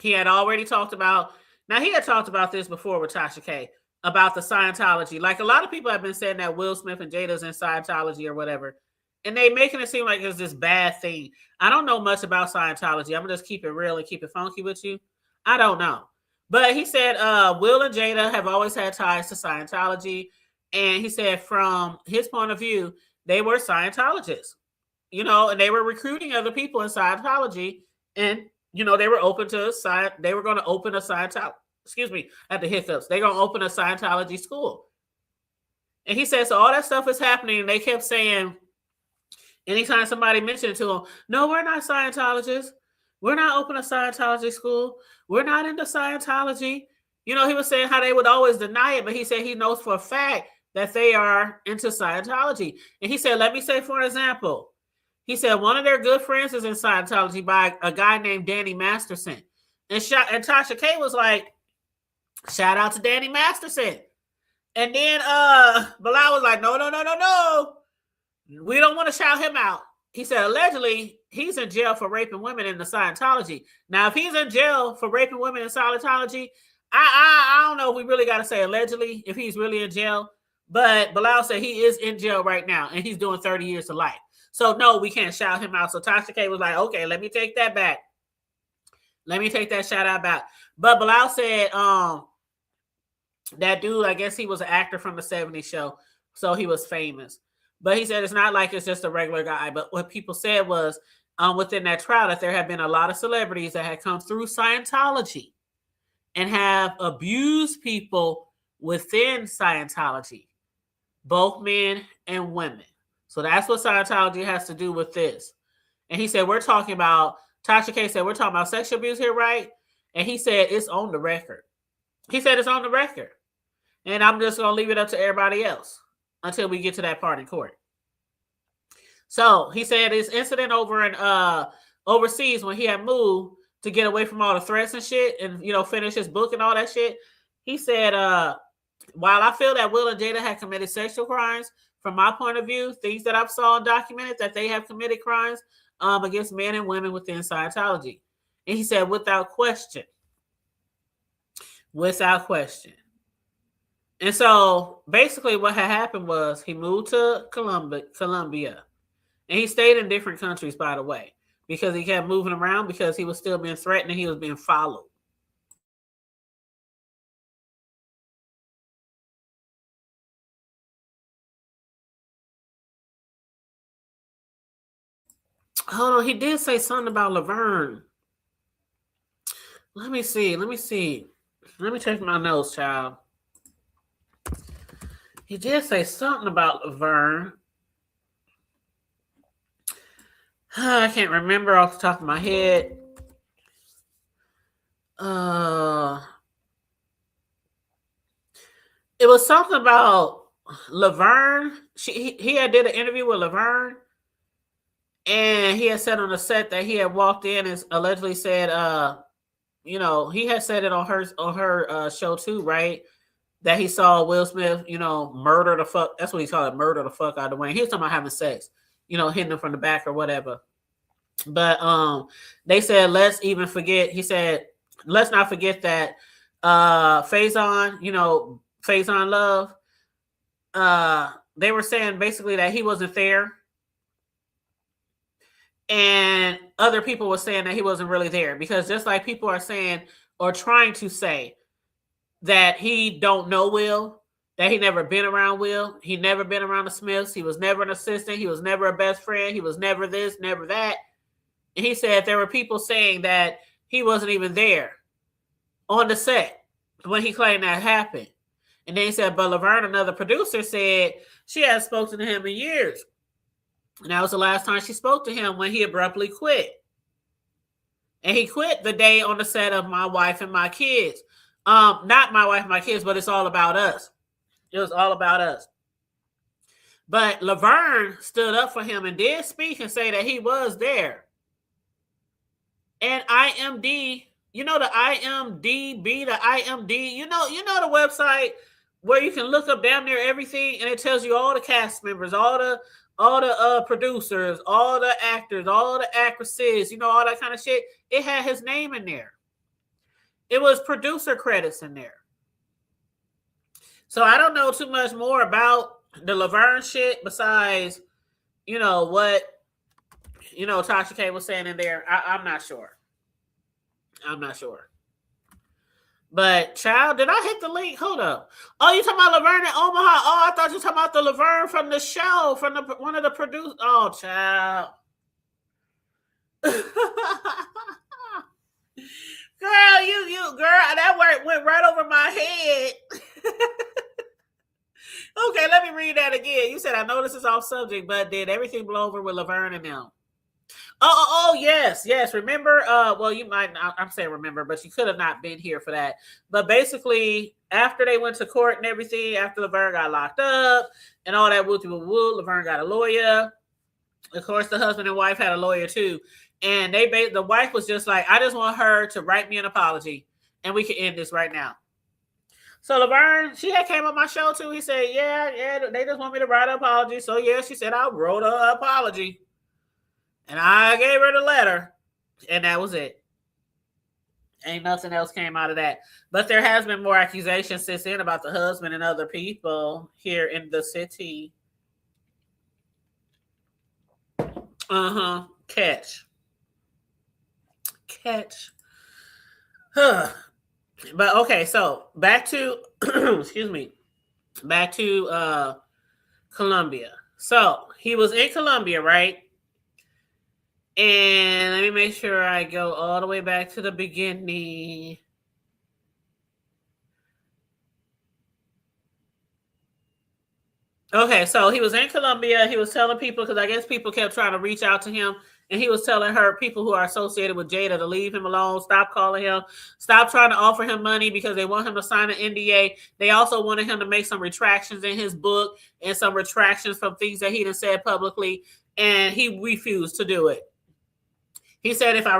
he had already talked about. Now he had talked about this before with Tasha K about the Scientology. Like a lot of people have been saying that Will Smith and Jada's in Scientology or whatever, and they making it seem like it's this bad thing. I don't know much about Scientology. I'm gonna just keep it real and keep it funky with you. I don't know. But he said Will and Jada have always had ties to Scientology. And he said from his point of view, they were Scientologists, and they were recruiting other people in Scientology. And, they were open to they were going to open a Scientology, at the hiccups. They're going to open a Scientology school. And he said, so all that stuff is happening. And they kept saying, anytime somebody mentioned it to him, no, we're not Scientologists. We're not opening a Scientology school. We're not into Scientology. He was saying how they would always deny it, but he said he knows for a fact that they are into Scientology. And he said, let me say, for example, he said one of their good friends is in Scientology by a guy named Danny Masterson. And Tasha K was like, shout out to Danny Masterson. And then Bilal was like, no. We don't want to shout him out. He said, allegedly, he's in jail for raping women in the Scientology. Now, if he's in jail for raping women in Scientology, I don't know if we really got to say allegedly if he's really in jail. But Bilal said he is in jail right now, and he's doing 30 years to life. So, no, we can't shout him out. So Tasha K was like, okay, let me take that back. Let me take that shout out back. But Bilal said that dude, I guess he was an actor from the 70s show, so he was famous. But he said it's not like it's just a regular guy. But what people said was within that trial that there have been a lot of celebrities that had come through Scientology and have abused people within Scientology, both men and women. So that's what Scientology has to do with this. And he said, we're talking about, Tasha K said, we're talking about sexual abuse here, right? And he said, it's on the record. He said, it's on the record. And I'm just going to leave it up to everybody else until we get to that part in court. So he said his incident over in overseas when he had moved to get away from all the threats and shit and, you know, finish his book and all that shit. He said, while I feel that Will and Jada had committed sexual crimes, from my point of view, things that I've saw and documented that they have committed crimes against men and women within Scientology. And he said, without question. Without question. And so basically what had happened was he moved to Colombia. And he stayed in different countries, by the way, because he kept moving around because he was still being threatened and he was being followed. Hold on, he did say something about Laverne. Let me see. Let me check my notes, child. He did say something about Laverne. I can't remember off the top of my head. It was something about Laverne. He had did an interview with Laverne, and he had said on the set that he had walked in and allegedly said, you know, he had said it on her show too, right? That he saw Will Smith, you know, murder the fuck. That's what he called it, murder the fuck out of Wayne. He was talking about having sex, you know, hitting him from the back or whatever. But they said, let's even forget. He said, let's not forget that Faison, you know, Faison Love. They were saying basically that he wasn't there. And other people were saying that he wasn't really there, because just like people are saying or trying to say that he don't know Will, that he never been around Will, he never been around the Smiths, he was never an assistant, he was never a best friend, he was never this, never that. And he said there were people saying that he wasn't even there on the set when he claimed that happened. And then he said, but Laverne, another producer, said she hadn't spoken to him in years. And that was the last time she spoke to him, when he abruptly quit. And he quit the day on the set of My Wife and My Kids. Not My Wife and My Kids, but It's All About Us. It was all about us. But Laverne stood up for him and did speak and say that he was there. And IMD, you know, the IMDb, the IMD, you know the website where you can look up damn near everything, and it tells you all the cast members, all the producers, all the actors, all the actresses, you know, all that kind of shit. It had his name in there. It was producer credits in there. So I don't know too much more about the Laverne shit besides, you know, what, you know, Tasha K was saying in there. I'm not sure. I'm not sure. But, child, did I hit the link? Hold up. Oh, you talking about Laverne in Omaha? Oh, I thought you were talking about the Laverne from the show, from one of the producers. Oh, child. Girl, girl, that went right over my head. Okay, let me read that again. You said, I know this is off subject, but did everything blow over with Laverne and them? Oh, yes. Remember, well, you might not, I'm saying remember, but you could have not been here for that. But basically, after they went to court and everything, after Laverne got locked up and all that woo, Laverne got a lawyer. Of course, the husband and wife had a lawyer too. And the wife was just like, I just want her to write me an apology and we can end this right now. So Laverne, she had came on my show too. He said, yeah, they just want me to write an apology. So yeah, she said, I wrote an apology. And I gave her the letter, and that was it. Ain't nothing else came out of that. But there has been more accusations since then about the husband and other people here in the city. Catch. But okay, so back to, excuse me, back to Colombia. So he was in Colombia, right? And let me make sure I go all the way back to the beginning. Okay, so he was in Colombia. He was telling people, because I guess people kept trying to reach out to him, and he was telling people who are associated with Jada, to leave him alone, stop calling him, stop trying to offer him money because they want him to sign an NDA. They also wanted him to make some retractions in his book and some retractions from things that he done said publicly, and he refused to do it. He said, if I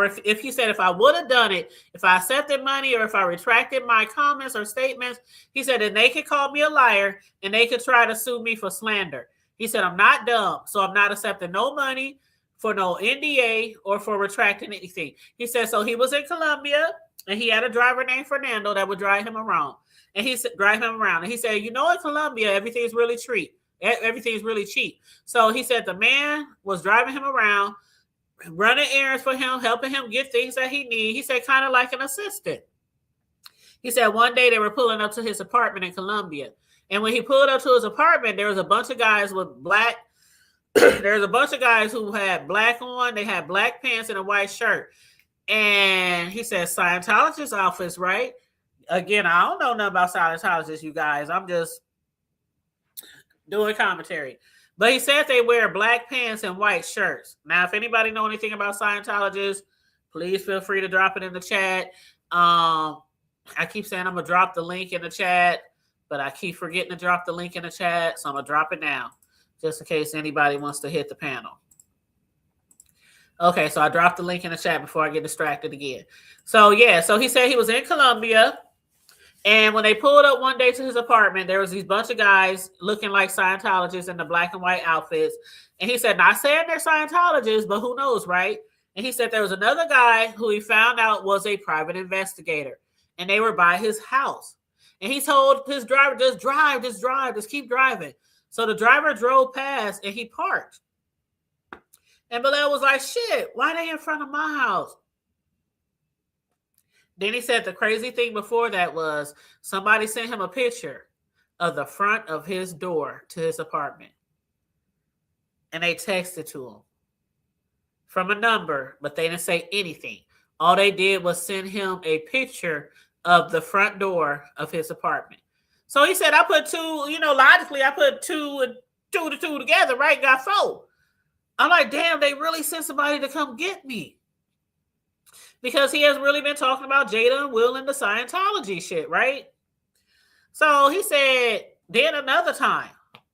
would have done it, if I accepted money or if I retracted my comments or statements, he said, then they could call me a liar and they could try to sue me for slander. He said, I'm not dumb, so I'm not accepting no money for no NDA or for retracting anything. He said, so he was in Colombia and he had a driver named Fernando that would drive him around. And he said, And he said, in Colombia, everything's really cheap. Everything's really cheap. So he said the man was driving him around, running errands for him, helping him get things that he needs. He said, kind of like an assistant. He said one day they were pulling up to his apartment in Colombia. And when he pulled up to his apartment, there was a bunch of guys with black. There's a bunch of guys who had black on. They had black pants and a white shirt. And he said, Scientologist outfits, right? Again, I don't know nothing about Scientologists, you guys. I'm just doing commentary. But he said they wear black pants and white shirts. Now, if anybody know anything about Scientologists, please feel free to drop it in the chat. I keep saying I'm going to drop the link in the chat, but I keep forgetting to drop the link in the chat. So I'm going to drop it now, just in case anybody wants to hit the panel. Okay, so I dropped the link in the chat before I get distracted again. So, yeah, so he said he was in Colombia. And when they pulled up one day to his apartment, there was these bunch of guys looking like Scientologists in the black and white outfits. And he said, not saying they're Scientologists, but who knows, right? And he said there was another guy who he found out was a private investigator. And they were by his house. And he told his driver, just keep driving. So the driver drove past and he parked. And Bilal was like, shit, why are they in front of my house? Then he said the crazy thing before that was somebody sent him a picture of the front of his door to his apartment. And they texted to him from a number, but they didn't say anything. All they did was send him a picture of the front door of his apartment. So he said, I put logically, I put two and two together, right? Got 4. I'm like, damn, they really sent somebody to come get me. Because he has really been talking about Jada and Will and the Scientology shit, right? So he said, then another time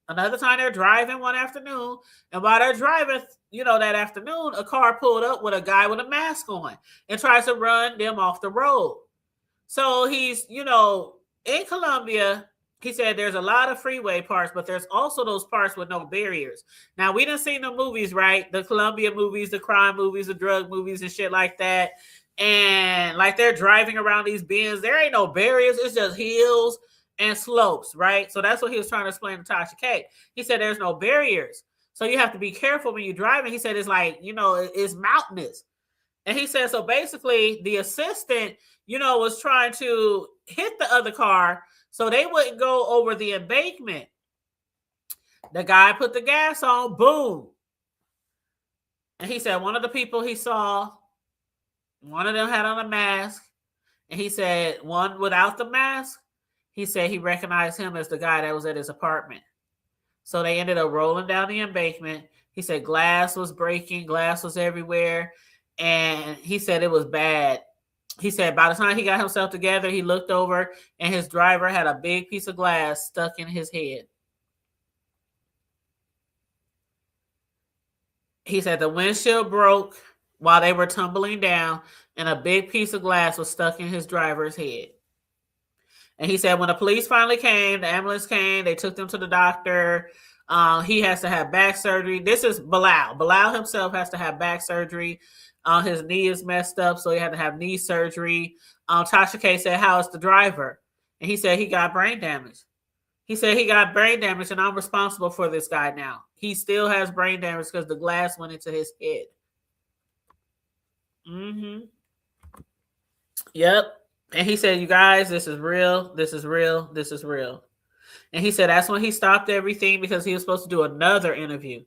they're driving one afternoon. And while they're driving, that afternoon, a car pulled up with a guy with a mask on and tries to run them off the road. So he's, in Colombia, he said there's a lot of freeway parts, but there's also those parts with no barriers. Now, we done seen the movies, right? The Colombia movies, the crime movies, the drug movies and shit like that. And like they're driving around these bends. There ain't no barriers. It's just hills and slopes, right? So that's what he was trying to explain to Tasha K. He said there's no barriers. So you have to be careful when you're driving. He said it's like, it's mountainous. And he said, so basically the assistant, was trying to hit the other car so they wouldn't go over the embankment. The guy put the gas on, boom. And he said one of the people he saw, one of them had on a mask. And he said one without the mask, he said he recognized him as the guy that was at his apartment. So they ended up rolling down the embankment. He said glass was breaking, glass was everywhere. And he said it was bad. He said by the time he got himself together, he looked over and his driver had a big piece of glass stuck in his head. He said the windshield broke while they were tumbling down and a big piece of glass was stuck in his driver's head. And he said when the police finally came, the ambulance came, they took them to the doctor. He has to have back surgery. This is Bilal. Bilal himself has to have back surgery. His knee is messed up, so he had to have knee surgery. Tasha K said, how is the driver? And he said he got brain damage. He said he got brain damage, and I'm responsible for this guy now. He still has brain damage because the glass went into his head. Yep. And he said, you guys, this is real. This is real. This is real. And he said that's when he stopped everything because he was supposed to do another interview.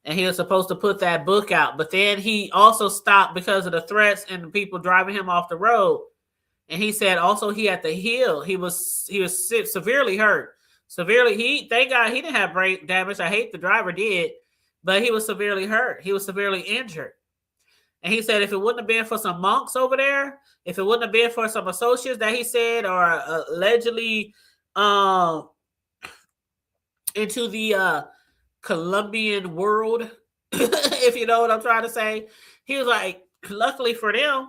And he was supposed to put that book out. But then he also stopped because of the threats and the people driving him off the road. And he said also he had to heal. He was severely hurt. Thank God he didn't have brain damage. I hate the driver did. But he was severely hurt. He was severely injured. And he said if it wouldn't have been for some monks over there, if it wouldn't have been for some associates that he said are allegedly into the Colombian world, if you know what I'm trying to say, he was like, luckily for them,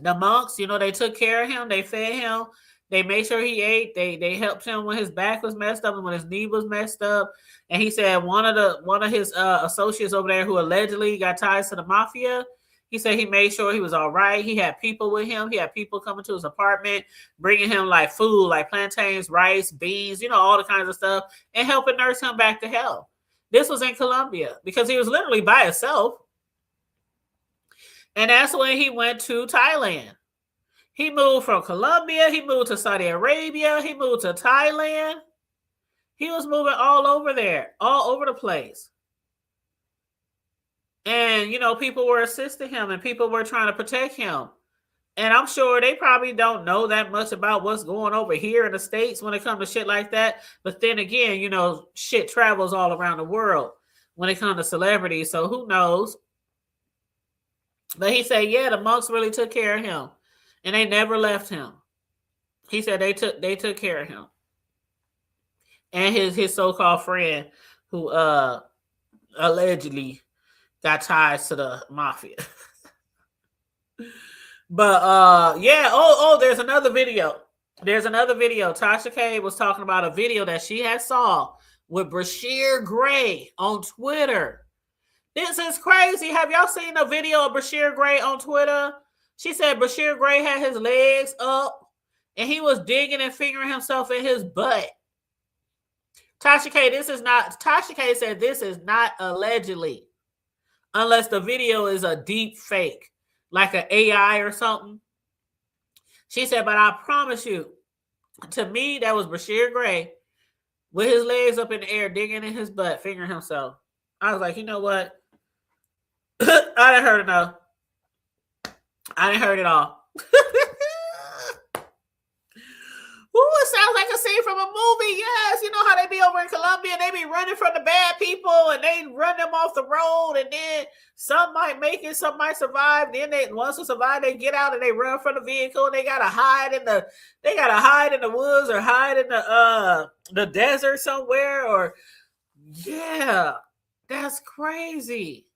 the monks, they took care of him, they fed him, they made sure he ate, they helped him when his back was messed up and when his knee was messed up. And he said one of his associates over there who allegedly got ties to the mafia, he said he made sure he was all right. He had people with him. He had people coming to his apartment, bringing him like food, like plantains, rice, beans, all the kinds of stuff, and helping nurse him back to health. This was in Colombia because he was literally by himself. And that's when he went to Thailand. He moved from Colombia. He moved to Saudi Arabia. He moved to Thailand. He was moving all over there, all over the place. And, people were assisting him and people were trying to protect him. And I'm sure they probably don't know that much about what's going over here in the States when it comes to shit like that. But then again, shit travels all around the world when it comes to celebrities. So who knows? But he said, yeah, the monks really took care of him. And they never left him. He said they took care of him. And his so-called friend who allegedly got ties to the mafia. But yeah, there's another video. Tasha K was talking about a video that she had saw with Bryshere Gray on Twitter. This is crazy. Have y'all seen a video of Bryshere Gray on Twitter? She said Bryshere Gray had his legs up and he was digging and fingering himself in his butt. Tasha K said this is not allegedly, unless the video is a deep fake, like an AI or something. She said, but I promise you, to me, that was Bryshere Gray with his legs up in the air, digging in his butt, fingering himself. I was like, you know what? I didn't heard enough. I didn't heard it all. Ooh, it sounds like a scene from a movie. Yes, you know how they be over in Colombia and they be running from the bad people and they run them off the road and then some might make it, some might survive. Then once they survive, they get out and they run from the vehicle and they gotta hide in the woods or hide in the desert somewhere. Or yeah, that's crazy.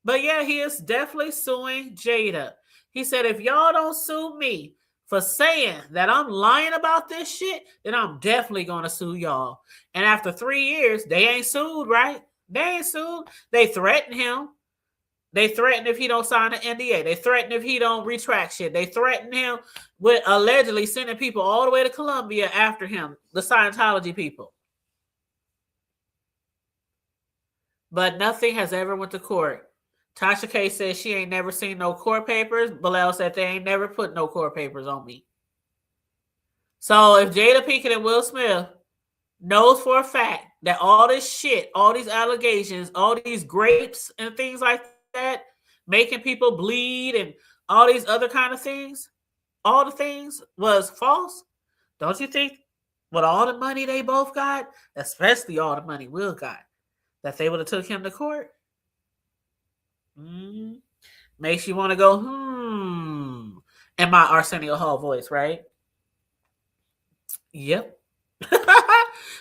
But yeah, he is definitely suing Jada. He said, if y'all don't sue me for saying that I'm lying about this shit, then I'm definitely going to sue y'all. And after 3 years, they ain't sued, right? They ain't sued. They threatened him. They threatened if he don't sign an NDA. They threatened if he don't retract shit. They threatened him with allegedly sending people all the way to Colombia after him, the Scientology people. But nothing has ever went to court. Tasha K says she ain't never seen no court papers. Bilal said they ain't never put no court papers on me. So if Jada Pinkett and Will Smith knows for a fact that all this shit, all these allegations, all these grapes and things like that, making people bleed and all these other kind of things, all the things was false, don't you think with all the money they both got, especially all the money Will got, that they would have took him to court? Makes you want to go, in my Arsenio Hall voice, right? Yep.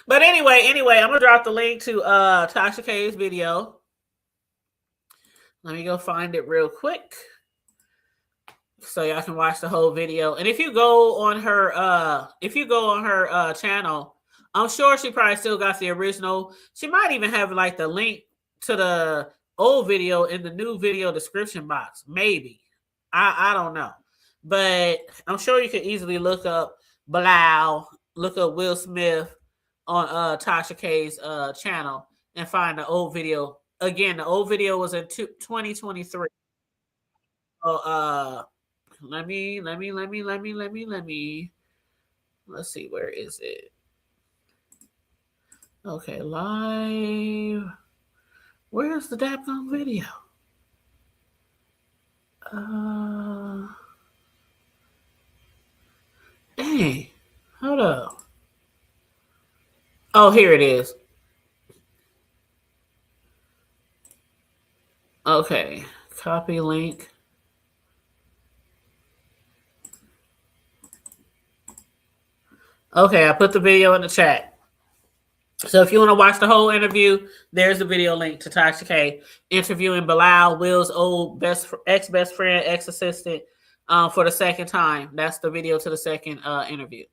But anyway, I'm going to drop the link to Tasha K's video. Let me go find it real quick so y'all can watch the whole video. And if you go on her channel, I'm sure she probably still got the original. She might even have like the link to the old video in the new video description box. Maybe. I don't know. But I'm sure you can easily look up Bilal, look up Will Smith on Tasha K's channel and find the old video. Again, the old video was in 2023. So let's see, where is it? Okay, live. Where's the daggone video? Dang. Hold up. Oh, here it is. Okay. Copy link. Okay, I put the video in the chat. So if you want to watch the whole interview, there's the video link to Tasha K interviewing Bilal, Will's old ex-best friend, ex-assistant, for the second time. That's the video to the second interview.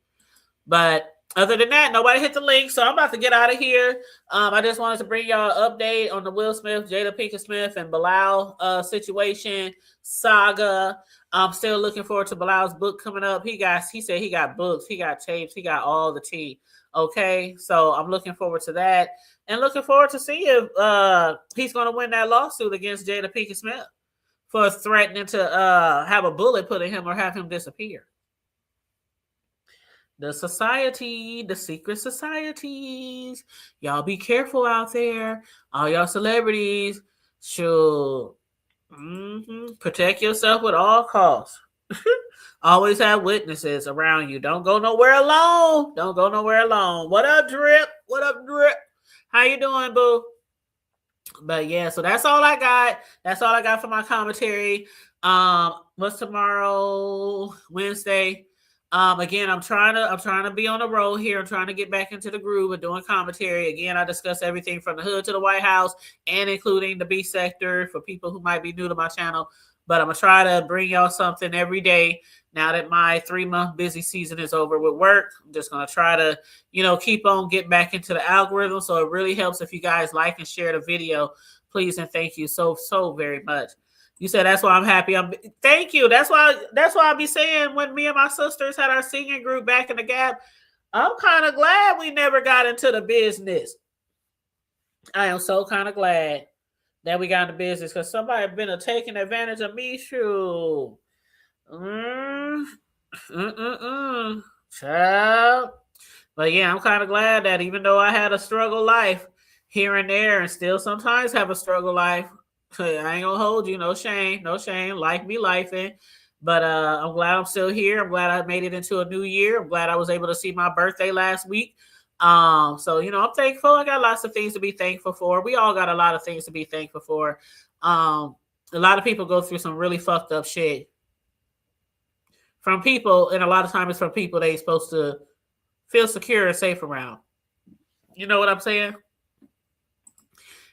But other than that, nobody hit the link, so I'm about to get out of here. I just wanted to bring y'all an update on the Will Smith, Jada Pinkett Smith, and Bilal situation, saga. I'm still looking forward to Bilal's book coming up. He said he got books, he got tapes, he got all the tea. Okay, so I'm looking forward to that, and looking forward to see if he's going to win that lawsuit against Jada Pinkett Smith for threatening to have a bullet put in him or have him disappear. The society, the secret societies. Y'all be careful out there. All y'all celebrities should protect yourself at all costs. Always have witnesses around you. Don't go nowhere alone. Don't go nowhere alone. What up, Drip? What up, Drip? How you doing, boo? But yeah, so that's all I got. That's all I got for my commentary. What's tomorrow? Wednesday. Again, I'm trying to be on the road here. I'm trying to get back into the groove of doing commentary. Again, I discuss everything from the hood to the White House, and including the B sector for people who might be new to my channel. But I'm gonna try to bring y'all something every day. Now that my 3-month busy season is over with work, I'm just gonna try to, keep on getting back into the algorithm. So it really helps if you guys like and share the video, please, and thank you so very much. You said that's why I'm happy. Thank you. That's why I be saying when me and my sisters had our singing group back in the Gap, I'm kind of glad we never got into the business. I am so kind of glad that we got into business because somebody had been taking advantage of me. Shoot. Child. But yeah, I'm kind of glad that even though I had a struggle life here and there and still sometimes have a struggle life, I ain't gonna hold you, no shame, life be lifing. But I'm glad I'm still here. I'm glad I made it into a new year. I'm glad I was able to see my birthday last week. So I'm thankful. I got lots of things to be thankful for. We all got a lot of things to be thankful for. A lot of people go through some really fucked up shit from people, and a lot of times it's from people they ain't supposed to feel secure and safe around. You know what I'm saying?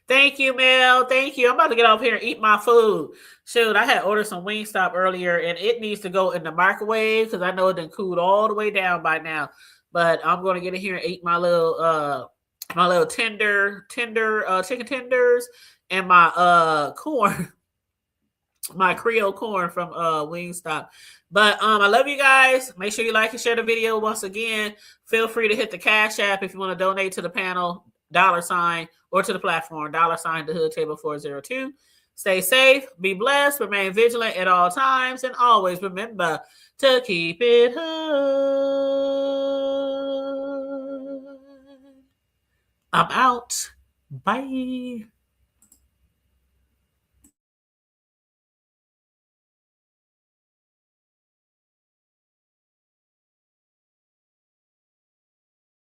Thank you, Mel. Thank you. I'm about to get off here and eat my food. Shoot, I had ordered some Wingstop earlier, and it needs to go in the microwave because I know it done cooled all the way down by now. But I'm going to get in here and eat my little tender chicken tenders and my corn, my Creole corn from Wingstop. But I love you guys. Make sure you like and share the video. Once again, feel free to hit the Cash App if you want to donate to the panel, $, or to the platform, $, the Hood Table 402. Stay safe, be blessed, remain vigilant at all times, and always remember to keep it hood. I'm out. Bye.